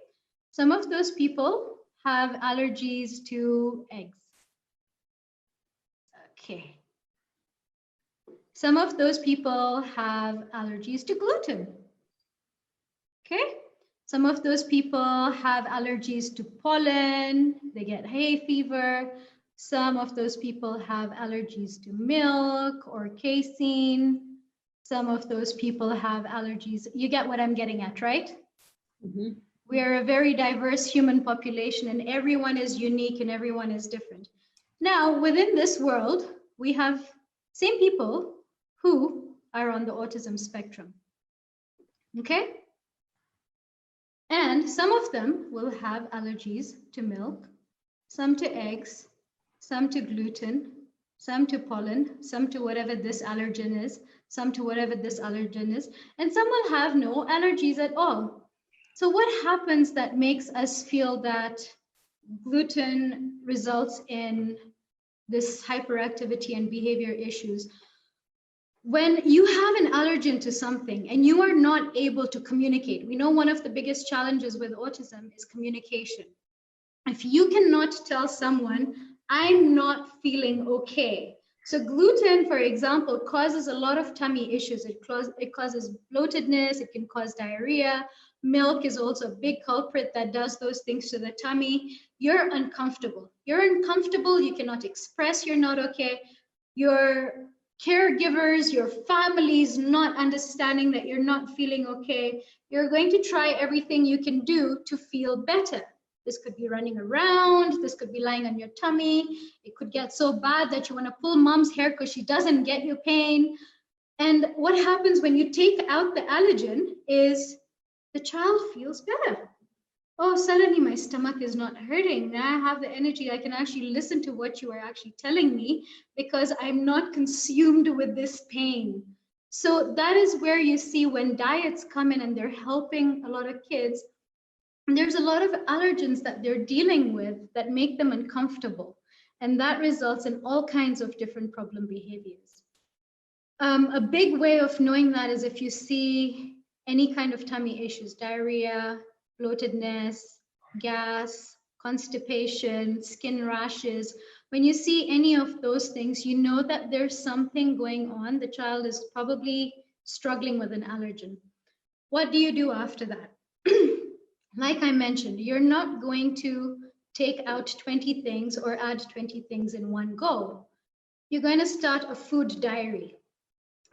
Some of those people have allergies to eggs. Okay. Some of those people have allergies to gluten. Okay. Some of those people have allergies to pollen. They get hay fever. Some of those people have allergies to milk or casein. Some of those people have allergies. You get what I'm getting at, right? Mm-hmm. We are a very diverse human population, and everyone is unique and everyone is different. Now, within this world, we have same people who are on the autism spectrum. Okay? And some of them will have allergies to milk, some to eggs, some to gluten, some to pollen, some to whatever this allergen is, some to whatever this allergen is, and some will have no allergies at all. So what happens that makes us feel that gluten results in this hyperactivity and behavior issues? When you have an allergen to something and you are not able to communicate, we know one of the biggest challenges with autism is communication. If you cannot tell someone, I'm not feeling okay. So gluten, for example, causes a lot of tummy issues. It causes bloatedness, it can cause diarrhea. Milk is also a big culprit that does those things to the tummy. You're uncomfortable. You're uncomfortable, you cannot express you're not okay. Your caregivers, your families not understanding that you're not feeling okay. You're going to try everything you can do to feel better. This could be running around, this could be lying on your tummy. It could get so bad that you want to pull mom's hair because she doesn't get your pain. And what happens when you take out the allergen is the child feels better. Oh, suddenly my stomach is not hurting. Now I have the energy. I can actually listen to what you are actually telling me because I'm not consumed with this pain. So that is where you see when diets come in and they're helping a lot of kids, there's a lot of allergens that they're dealing with that make them uncomfortable. And that results in all kinds of different problem behaviors. A big way of knowing that is if you see any kind of tummy issues, diarrhea, bloatedness, gas, constipation, skin rashes. When you see any of those things, you know that there's something going on. The child is probably struggling with an allergen. What do you do after that? Like I mentioned, you're not going to take out 20 things or add 20 things in one go. You're going to start a food diary.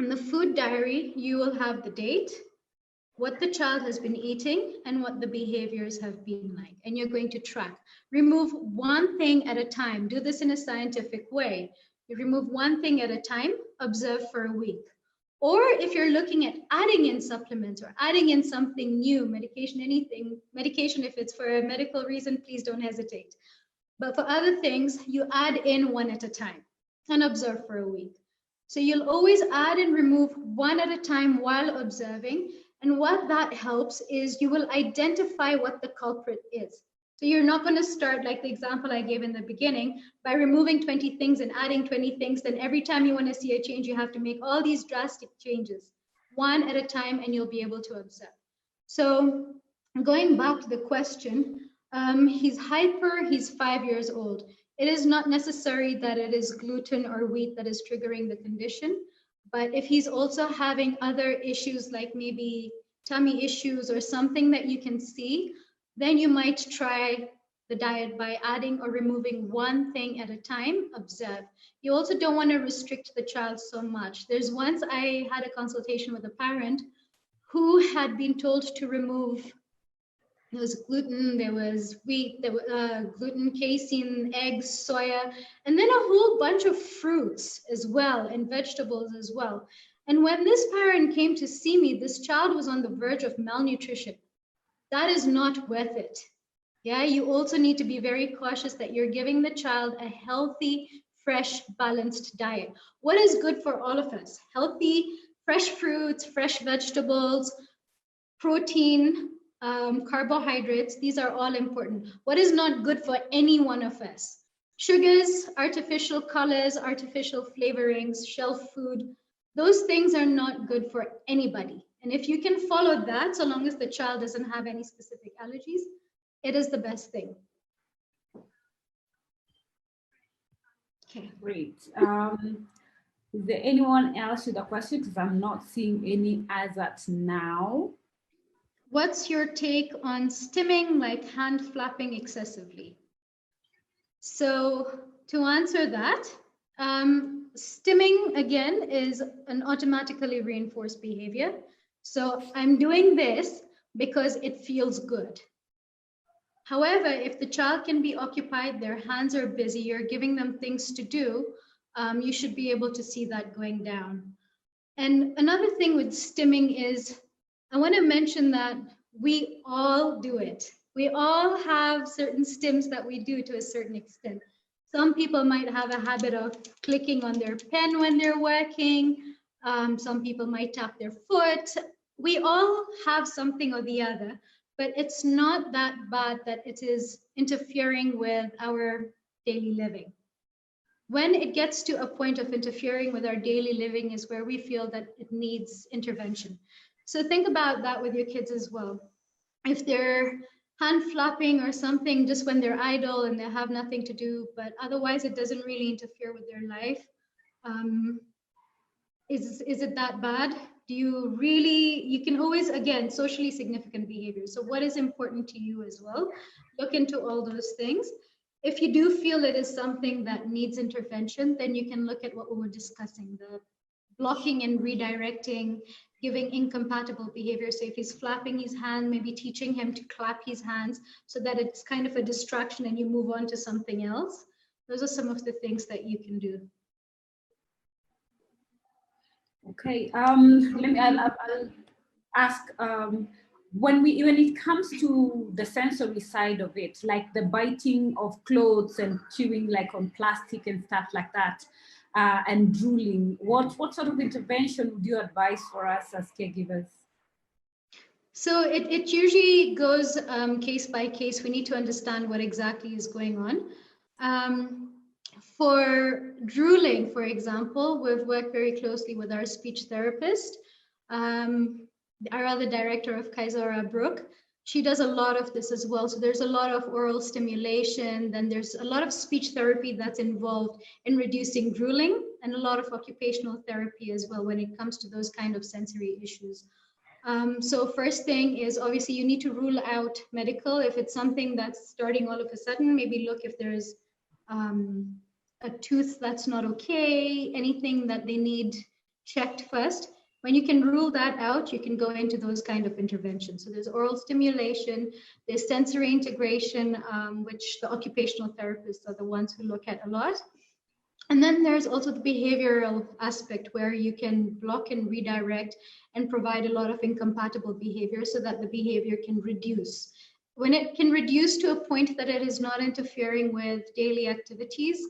In the food diary, you will have the date, what the child has been eating, and what the behaviors have been like. And you're going to track. Remove one thing at a time. Do this in a scientific way. You remove one thing at a time, observe for a week. Or if you're looking at adding in supplements or adding in something new, medication, anything, medication, if it's for a medical reason, please don't hesitate. But for other things, you add in one at a time and observe for a week. So you'll always add and remove one at a time while observing. And what that helps is you will identify what the culprit is. So you're not going to start like the example I gave in the beginning by removing 20 things and adding 20 things. Then every time you want to see a change, you have to make all these drastic changes, one at a time, and you'll be able to observe. So going back to the question, he's hyper, he's 5 years old. It is not necessary that it is gluten or wheat that is triggering the condition, but if he's also having other issues like maybe tummy issues or something that you can see, then you might try the diet by adding or removing one thing at a time, observe. You also don't want to restrict the child so much. There's once I had a consultation with a parent who had been told to remove, there was gluten, there was wheat, there was gluten, casein, eggs, soya, and then a whole bunch of fruits as well and vegetables as well. And when this parent came to see me, this child was on the verge of malnutrition. That is not worth it. Yeah, you also need to be very cautious that you're giving the child a healthy, fresh, balanced diet. What is good for all of us? Healthy, fresh fruits, fresh vegetables, protein, carbohydrates, these are all important. What is not good for any one of us? Sugars, artificial colors, artificial flavorings, shelf food, those things are not good for anybody. And if you can follow that, so long as the child doesn't have any specific allergies, it is the best thing. Okay. Great. Is there anyone else with a question? Because I'm not seeing any as at now. What's your take on stimming, like hand flapping excessively? So to answer that, stimming again is an automatically reinforced behavior. So I'm doing this because it feels good. However, if the child can be occupied, their hands are busy, you're giving them things to do, you should be able to see that going down. And another thing with stimming is, I want to mention that we all do it. We all have certain stims that we do to a certain extent. Some people might have a habit of clicking on their pen when they're working. Some people might tap their foot. We all have something or the other, but it's not that bad that it is interfering with our daily living. When it gets to a point of interfering with our daily living is where we feel that it needs intervention. So think about that with your kids as well. If they're hand flapping or something just when they're idle and they have nothing to do, but otherwise it doesn't really interfere with their life, is it that bad? Do you really, you can always, again, socially significant behavior. So what is important to you as well? Look into all those things. If you do feel it is something that needs intervention, then you can look at what we were discussing, the blocking and redirecting, giving incompatible behavior. So if he's flapping his hand, maybe teaching him to clap his hands so that it's kind of a distraction and you move on to something else. Those are some of the things that you can do. Okay, I'll ask, when it comes to the sensory side of it, like the biting of clothes and chewing like on plastic and stuff like that, and drooling, what sort of intervention would you advise for us as caregivers? So it usually goes case by case. We need to understand what exactly is going on. For drooling, for example, we've worked very closely with our speech therapist, our other director of Kaisara Brooke. She does a lot of this as well. So there's a lot of oral stimulation, then there's a lot of speech therapy that's involved in reducing drooling, and a lot of occupational therapy as well when it comes to those kind of sensory issues. So first thing is, obviously you need to rule out medical. If it's something that's starting all of a sudden, maybe look if there's a tooth that's not okay, anything that they need checked first. When you can rule that out, you can go into those kind of interventions. So there's oral stimulation, there's sensory integration, which the occupational therapists are the ones who look at a lot. And then there's also the behavioral aspect where you can block and redirect and provide a lot of incompatible behavior so that the behavior can reduce. When it can reduce to a point that it is not interfering with daily activities,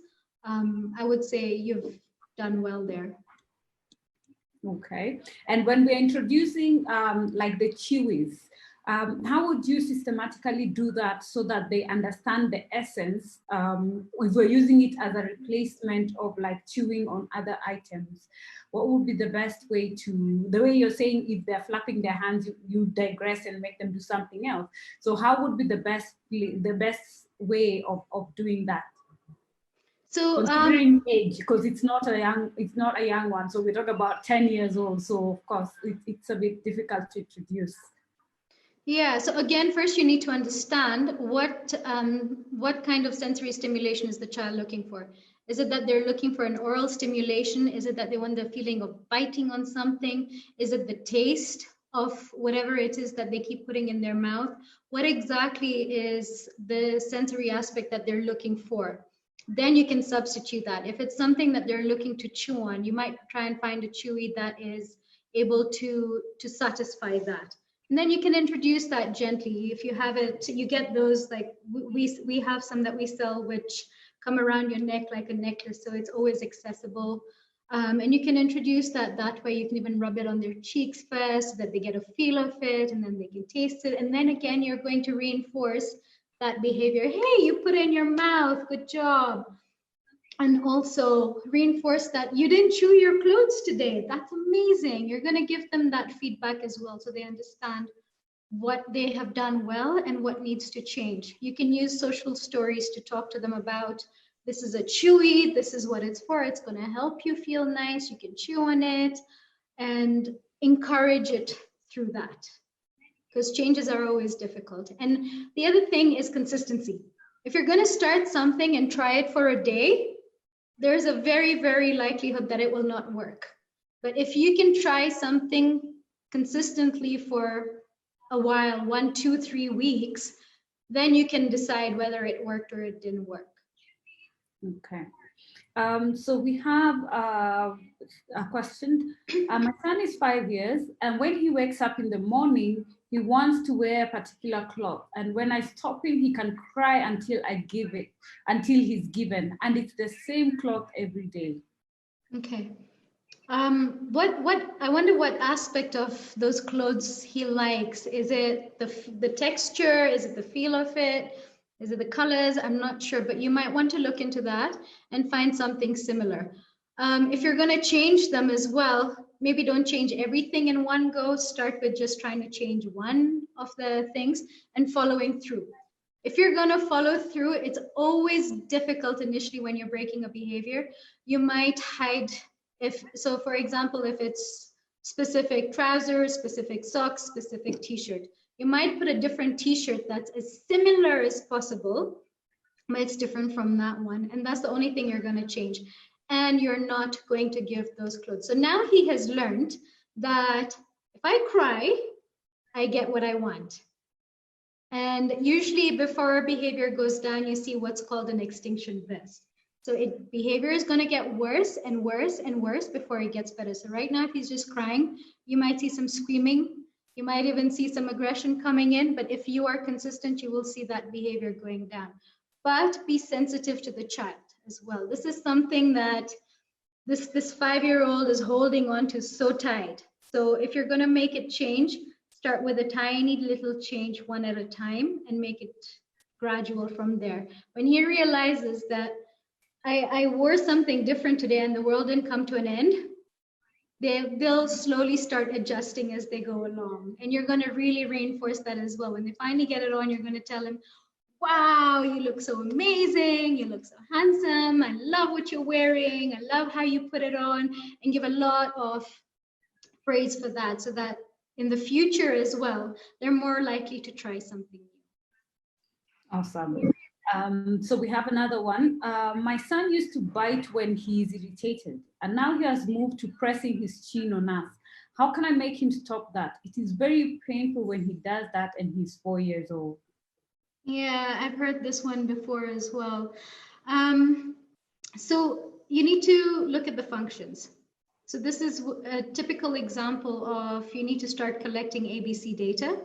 I would say you've done well there. Okay. And when we're introducing like the chewies, how would you systematically do that so that they understand the essence if we're using it as a replacement of like chewing on other items? What would be the best way to, the way you're saying, if they're flapping their hands, you digress and make them do something else. So how would be the best way of doing that? So Considering age, because it's not a young one. So we talk about 10 years old. So of course it's a bit difficult to introduce. yeah, so again, first you need to understand what kind of sensory stimulation is the child looking for. Is it that they're looking for an oral stimulation? Is it that they want the feeling of biting on something? Is it the taste of whatever it is that they keep putting in their mouth? What exactly is the sensory aspect that they're looking for? Then you can substitute that. If it's something that they're looking to chew on, you might try and find a chewy that is able to satisfy that. And then you can introduce that gently. If you have it, you get those, like we have some that we sell which come around your neck like a necklace, so it's always accessible. And you can introduce that way. You can even rub it on their cheeks first so that they get a feel of it, and then they can taste it. And then again, you're going to reinforce that behavior. Hey, you put it in your mouth, good job. And also reinforce that you didn't chew your clothes today. That's amazing. You're going to give them that feedback as well, so they understand what they have done well and what needs to change. You can use social stories to talk to them about, this is a chewy, this is what it's for, it's going to help you feel nice, you can chew on it, and encourage it through that, because changes are always difficult. And the other thing is consistency. If you're going to start something and try it for a day, there's a very, very likelihood that it will not work. But if you can try something consistently for a while, 1, 2, 3 weeks, then you can decide whether it worked or it didn't work. Okay. So we have a question. My son is 5 years, and when he wakes up in the morning, he wants to wear a particular cloth. And when I stop him, he can cry until he's given. And it's the same cloth every day. Okay. What I wonder what aspect of those clothes he likes. Is it the texture? Is it the feel of it? Is it the colors? I'm not sure, but you might want to look into that and find something similar. If you're going to change them as well, maybe don't change everything in one go. Start with just trying to change one of the things and following through. If you're going to follow through, it's always difficult initially when you're breaking a behavior. You might hide. So for example, if it's specific trousers, specific socks, specific t-shirt, you might put a different t-shirt that's as similar as possible, but it's different from that one. And that's the only thing you're going to change. And you're not going to give those clothes. So now he has learned that if I cry, I get what I want. And usually before behavior goes down, you see what's called an extinction vest. So behavior is going to get worse and worse and worse before it gets better. So right now, if he's just crying, you might see some screaming. You might even see some aggression coming in. But if you are consistent, you will see that behavior going down. But be sensitive to the child as well. This is something that this 5-year-old is holding on to so tight. So if you're going to make it change, start with a tiny little change one at a time and make it gradual from there. When he realizes that I wore something different today and the world didn't come to an end, they'll slowly start adjusting as they go along. And you're going to really reinforce that as well. When they finally get it on, you're going to tell them, wow, you look so amazing, you look so handsome, I love what you're wearing, I love how you put it on, and give a lot of praise for that, so that in the future as well, they're more likely to try something new. Awesome. So we have another one. My son used to bite when he is irritated, and now he has moved to pressing his chin on us. How can I make him stop that? It is very painful when he does that and he's 4 years old. Yeah, I've heard this one before as well. So you need to look at the functions. So this is a typical example of, you need to start collecting ABC data.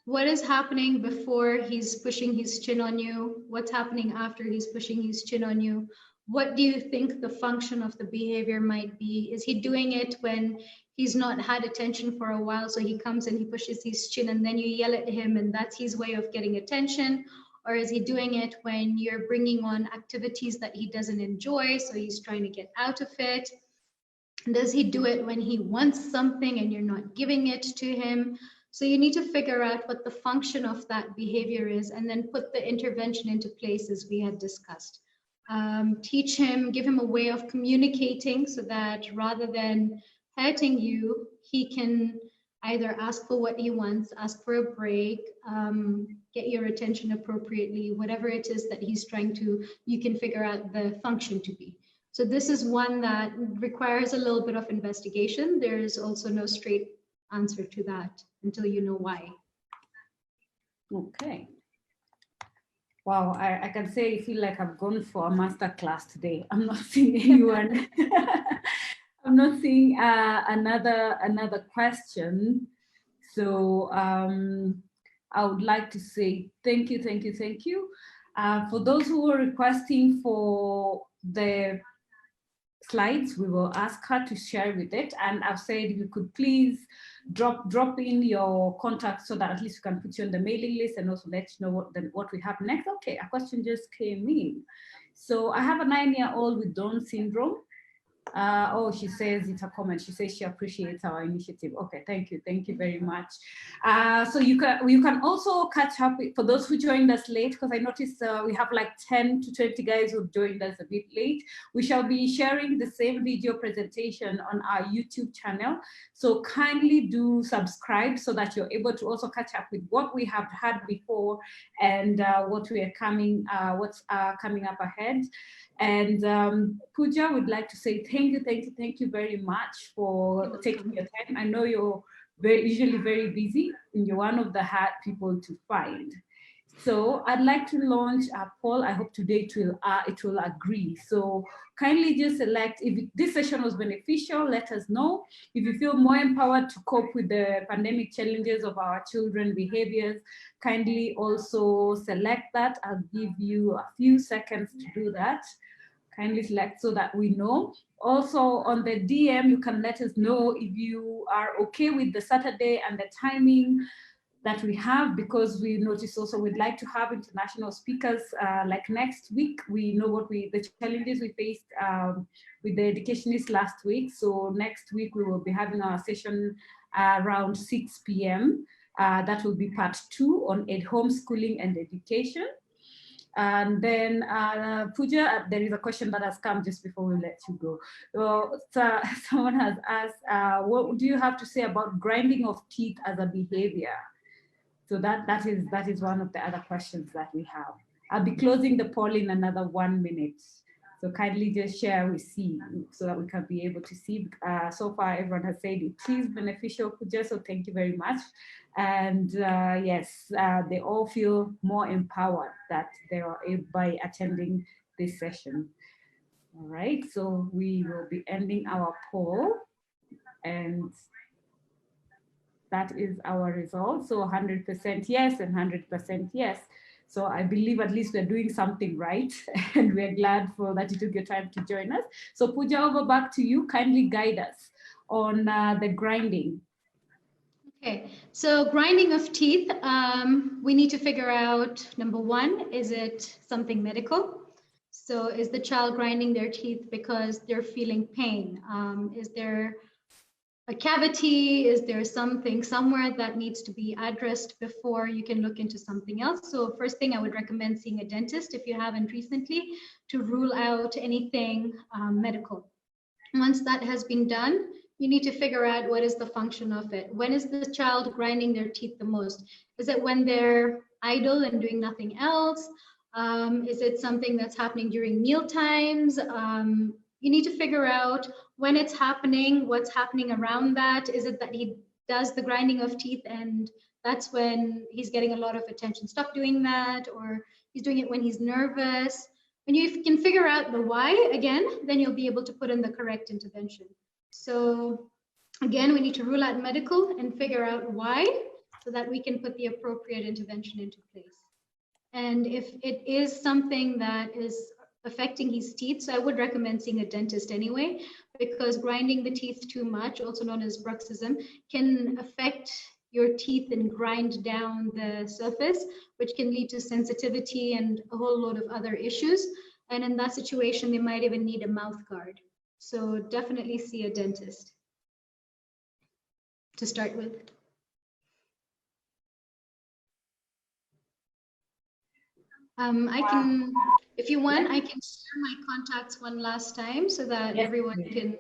What is happening before he's pushing his chin on you? What's happening after he's pushing his chin on you? what do you think the function of the behavior might be? Is he doing it when he's not had attention for a while, so he comes and he pushes his chin and then you yell at him and that's his way of getting attention? Or is he doing it when you're bringing on activities that he doesn't enjoy, so he's trying to get out of it? Does he do it when he wants something and you're not giving it to him? So you need to figure out what the function of that behavior is and then put the intervention into place as we had discussed. Teach him, give him a way of communicating so that rather than hurting you, he can either ask for what he wants, ask for a break, get your attention appropriately, whatever it is that he's trying to, you can figure out the function to be. So this is one that requires a little bit of investigation. There's also no straight answer to that until you know why. Okay. Wow, I can say I feel like I've gone for a master class today. I'm not seeing anyone. I'm not seeing another question. So I would like to say thank you. For those who were requesting for the slides, we will ask her to share with it. And I've said if you could please drop in your contacts so that at least we can put you on the mailing list and also let you know what we have next. Okay, a question just came in. So I have a 9-year-old with Down syndrome. Oh, she says it's a comment. She says she appreciates our initiative. Okay, thank you very much. So you can also catch up with, for those who joined us late, because I noticed we have like 10 to 20 guys who joined us a bit late. We shall be sharing the same video presentation on our YouTube channel. So kindly do subscribe so that you're able to also catch up with what we have had before and what we are what's coming up ahead. And Pooja would like to say thank you very much for taking your time. I know you're usually very busy and you're one of the hard people to find. So I'd like to launch a poll. I hope today it will agree. So kindly just select, if this session was beneficial, let us know. If you feel more empowered to cope with the pandemic challenges of our children's behaviors, kindly also select that. I'll give you a few seconds to do that. Kindly select so that we know. Also on the DM, you can let us know if you are okay with the Saturday and the timing that we have, because we noticed also we'd like to have international speakers like next week. We know the challenges we faced with the educationists last week. So next week we will be having our session around 6 p.m. That will be part 2 on homeschooling and education. And then Pooja, there is a question that has come just before we let you go. So someone has asked, what do you have to say about grinding of teeth as a behavior? So that is one of the other questions that we have. I'll be closing the poll in another 1 minute. So kindly just share we see so that we can be able to see. So far, everyone has said it is beneficial, Pooja, so thank you very much. And yes, they all feel more empowered that they are by attending this session. All right, so we will be ending our poll, and that is our result. So 100% yes and 100% yes. So I believe at least we're doing something right, and we're glad for that you took your time to join us. So Pooja, over back to you. Kindly guide us on the grinding. Okay, so grinding of teeth, we need to figure out, number one, is it something medical? So is the child grinding their teeth because they're feeling pain? Is there a cavity? Is there something somewhere that needs to be addressed before you can look into something else? So first thing, I would recommend seeing a dentist if you haven't recently, to rule out anything medical. Once that has been done, you need to figure out what is the function of it. When is the child grinding their teeth the most? Is it when they're idle and doing nothing else? Is it something that's happening during meal times? You need to figure out when it's happening, what's happening around that. Is it that he does the grinding of teeth and that's when he's getting a lot of attention? Stop doing that. Or he's doing it when he's nervous. When you can figure out the why, again, then you'll be able to put in the correct intervention. So again, we need to rule out medical and figure out why so that we can put the appropriate intervention into place. And if it is something that is affecting his teeth. So I would recommend seeing a dentist anyway, because grinding the teeth too much, also known as bruxism, can affect your teeth and grind down the surface, which can lead to sensitivity and a whole load of other issues. And in that situation, they might even need a mouth guard. So definitely see a dentist to start with. I can, if you want, I can share my contacts one last time so that everyone can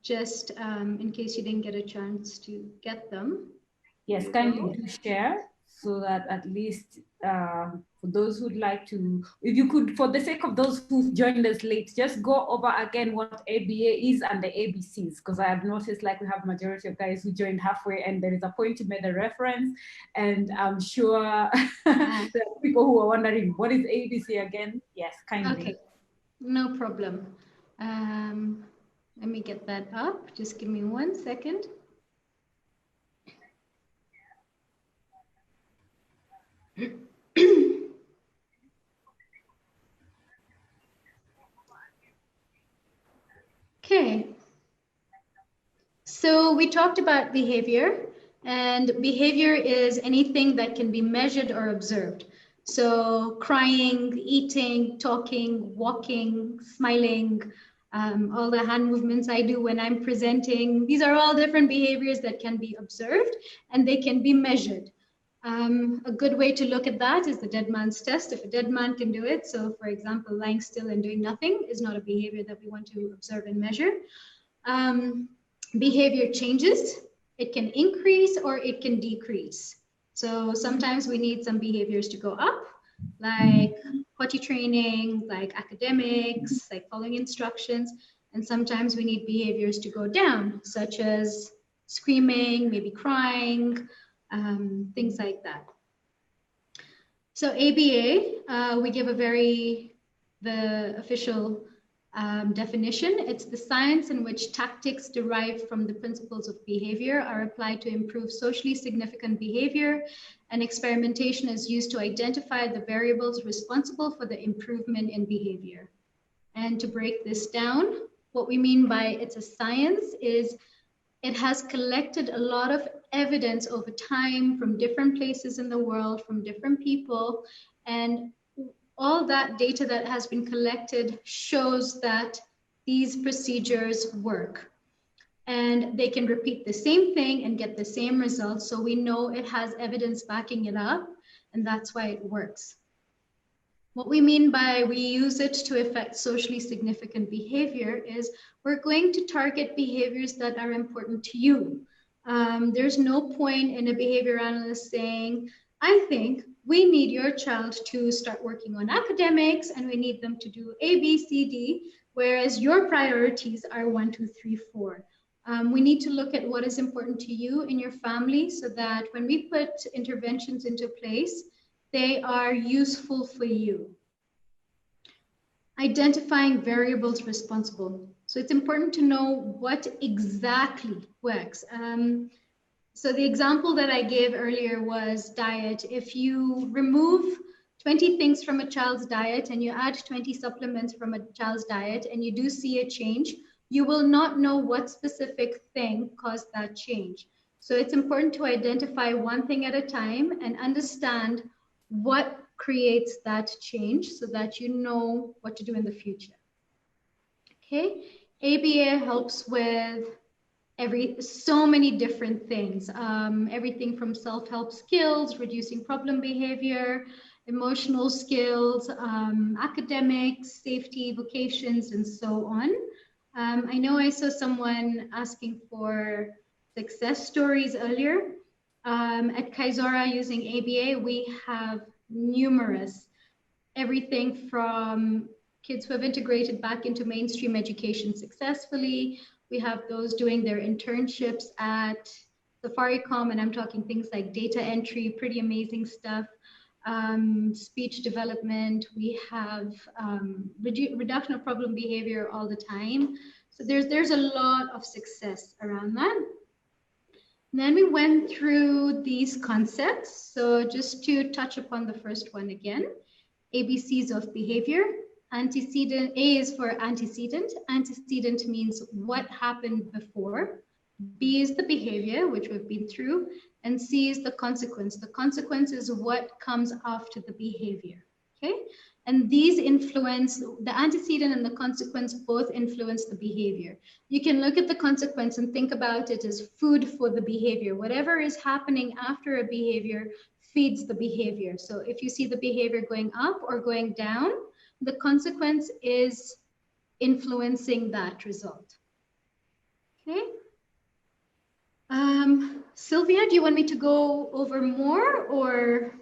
just, in case you didn't get a chance to get them. Yes, kindly do share so that at least for those who'd like to, if you could, for the sake of those who joined us late, just go over again what ABA is and the ABCs, because I have noticed like we have majority of guys who joined halfway and there is a point you made a reference, and I'm sure there are people who are wondering what is ABC again. Yes, kindly. Okay, no problem. Let me get that up. Just give me 1 second. Okay, so we talked about behavior, and behavior is anything that can be measured or observed. So crying, eating, talking, walking, smiling, all the hand movements I do when I'm presenting, these are all different behaviors that can be observed and they can be measured. A good way to look at that is the dead man's test. If a dead man can do it, so for example, lying still and doing nothing is not a behavior that we want to observe and measure. Behavior changes. It can increase or it can decrease. So sometimes we need some behaviors to go up, like potty training, like academics, like following instructions. And sometimes we need behaviors to go down, such as screaming, maybe crying, things like that. So ABA, we give the official definition. It's the science in which tactics derived from the principles of behavior are applied to improve socially significant behavior, and experimentation is used to identify the variables responsible for the improvement in behavior. And to break this down, what we mean by it's a science is it has collected a lot of evidence over time from different places in the world, from different people, and all that data that has been collected shows that these procedures work. And they can repeat the same thing and get the same results. So we know it has evidence backing it up, and that's why it works. What we mean by we use it to affect socially significant behavior is we're going to target behaviors that are important to you. There's no point in a behavior analyst saying, I think we need your child to start working on academics and we need them to do A, B, C, D, whereas your priorities are 1, 2, 3, 4. We need to look at what is important to you in your family so that when we put interventions into place, they are useful for you. Identifying variables responsible. So it's important to know what exactly works. So the example that I gave earlier was diet. If you remove 20 things from a child's diet and you add 20 supplements from a child's diet and you do see a change, you will not know what specific thing caused that change. So it's important to identify one thing at a time and understand what creates that change so that you know what to do in the future. Okay, ABA helps with so many different things, everything from self-help skills, reducing problem behavior, emotional skills, academics, safety, vocations, and so on. I know I saw someone asking for success stories earlier. At Kaizora using ABA, we have numerous, everything from kids who have integrated back into mainstream education successfully. We have those doing their internships at Safaricom, and I'm talking things like data entry, pretty amazing stuff, speech development. We have reduction of problem behavior all the time. So there's a lot of success around that. And then we went through these concepts. So just to touch upon the first one again, ABCs of behavior. Antecedent, A is for antecedent. Antecedent means what happened before. B is the behavior, which we've been through, and C is the consequence. The consequence is what comes after the behavior, okay? And these influence, the antecedent and the consequence both influence the behavior. You can look at the consequence and think about it as food for the behavior. Whatever is happening after a behavior feeds the behavior. So if you see the behavior going up or going down, the consequence is influencing that result, okay? Sylvia, do you want me to go over more or?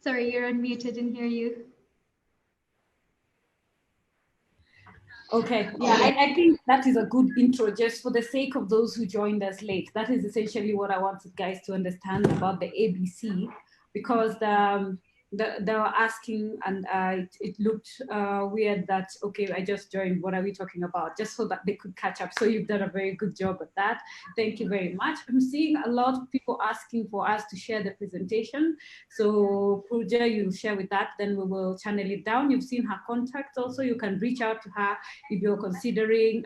Sorry, you're unmuted, didn't hear you. Okay, yeah, I think that is a good intro just for the sake of those who joined us late. That is essentially what I wanted guys to understand about the ABC, because they were asking and it looked weird that, okay, I just joined, what are we talking about? Just so that they could catch up. So you've done a very good job at that. Thank you very much. I'm seeing a lot of people asking for us to share the presentation. So Pooja, you'll share with that, then we will channel it down. You've seen her contacts also. You can reach out to her if you're considering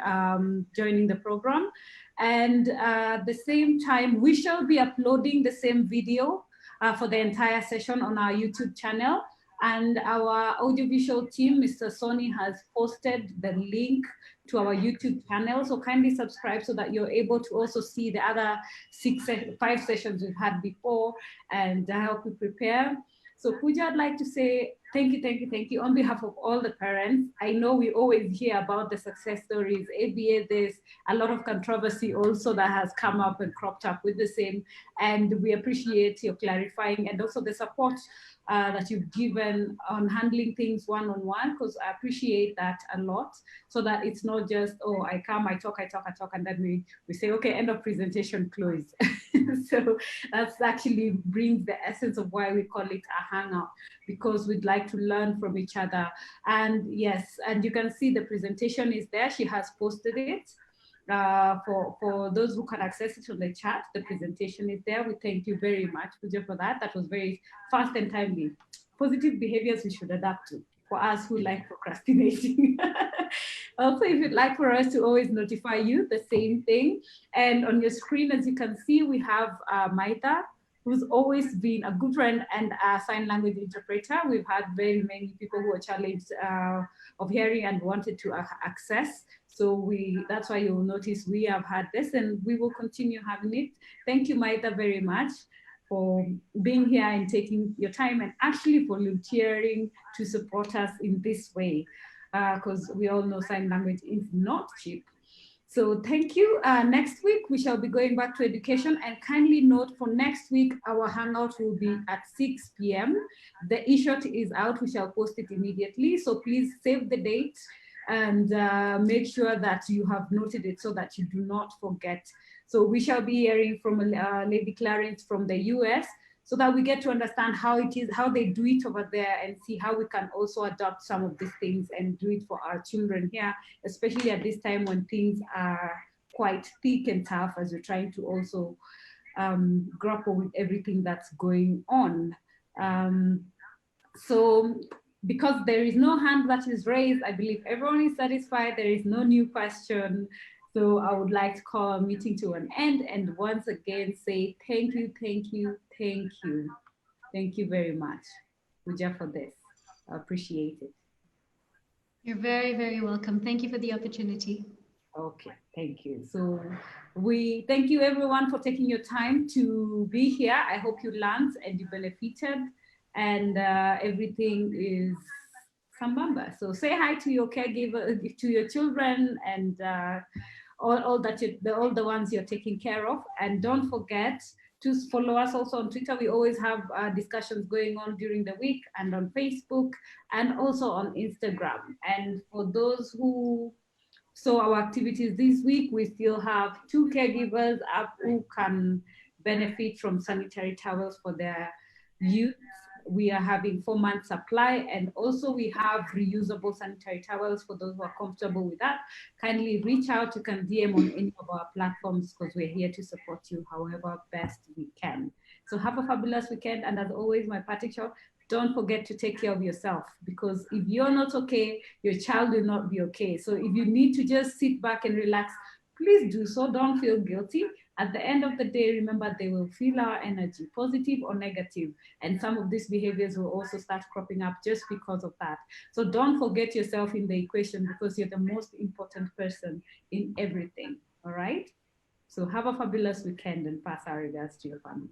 joining the program. And at the same time, we shall be uploading the same video for the entire session on our YouTube channel. And our audiovisual team, Mr. Sony, has posted the link to our YouTube channel. So kindly subscribe so that you're able to also see the other 5 sessions we've had before and help you prepare. So Pooja, I'd like to say thank you on behalf of all the parents. I know we always hear about the success stories. ABA, there's a lot of controversy also that has come up and cropped up with the same. And we appreciate your clarifying and also the support that you've given on handling things one-on-one, because I appreciate that a lot, so that it's not just, oh, I come, I talk, and then we say, okay, end of presentation, close. So that's actually brings the essence of why we call it a hangout, because we'd like to learn from each other. And yes, and you can see the presentation is there. She has posted it. For those who can access it on the chat, the presentation is there. We thank you very much, Pooja, for that. That was very fast and timely. Positive behaviors we should adapt to for us who like procrastinating. Also, if you'd like for us to always notify you, the same thing. And on your screen, as you can see, we have Maita, who's always been a good friend and a sign language interpreter. We've had very many people who are challenged of hearing and wanted to access. So that's why you'll notice we have had this and we will continue having it. Thank you, Maita, very much for being here and taking your time and actually volunteering to support us in this way, because we all know sign language is not cheap. So thank you. Next week, we shall be going back to education, and kindly note for next week, our hangout will be at 6 p.m. The e-shot is out. We shall post it immediately. So please save the date and make sure that you have noted it so that you do not forget. So we shall be hearing from Lady Clarence from the US, so that we get to understand how it is, how they do it over there, and see how we can also adopt some of these things and do it for our children here, especially at this time when things are quite thick and tough as we're trying to also grapple with everything that's going on. So because there is no hand that is raised, I believe everyone is satisfied. There is no new question. So I would like to call our meeting to an end and once again say thank you. Thank you very much, Pooja, for this. I appreciate it. You're very, very welcome. Thank you for the opportunity. Okay, thank you. So we thank you everyone for taking your time to be here. I hope you learned and you benefited, and everything is sambamba. So say hi to your caregiver, to your children, and all the ones you're taking care of. And don't forget to follow us also on Twitter. We always have discussions going on during the week, and on Facebook, and also on Instagram. And for those who saw our activities this week, we still have 2 caregivers up who can benefit from sanitary towels for their youth. We are having 4 months supply, and also we have reusable sanitary towels for those who are comfortable with that. Kindly reach out. You can DM on any of our platforms, because we're here to support you however best we can. So have a fabulous weekend, and as always, my parting shot, don't forget to take care of yourself, because if you're not okay, your child will not be okay. So if you need to just sit back and relax, please do so. Don't feel guilty. At the end of the day, remember, they will feel our energy, positive or negative. And some of these behaviors will also start cropping up just because of that. So don't forget yourself in the equation, because you're the most important person in everything. All right? So have a fabulous weekend and pass our regards to your family.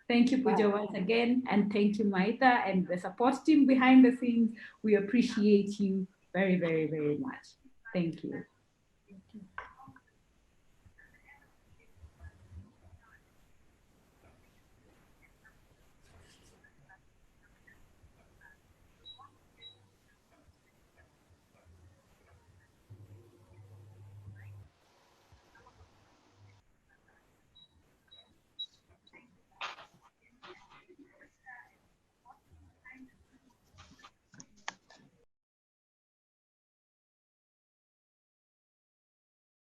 Thank you, Pooja, once again. And thank you, Maita, and the support team behind the scenes. We appreciate you very, very, very much. Thank you.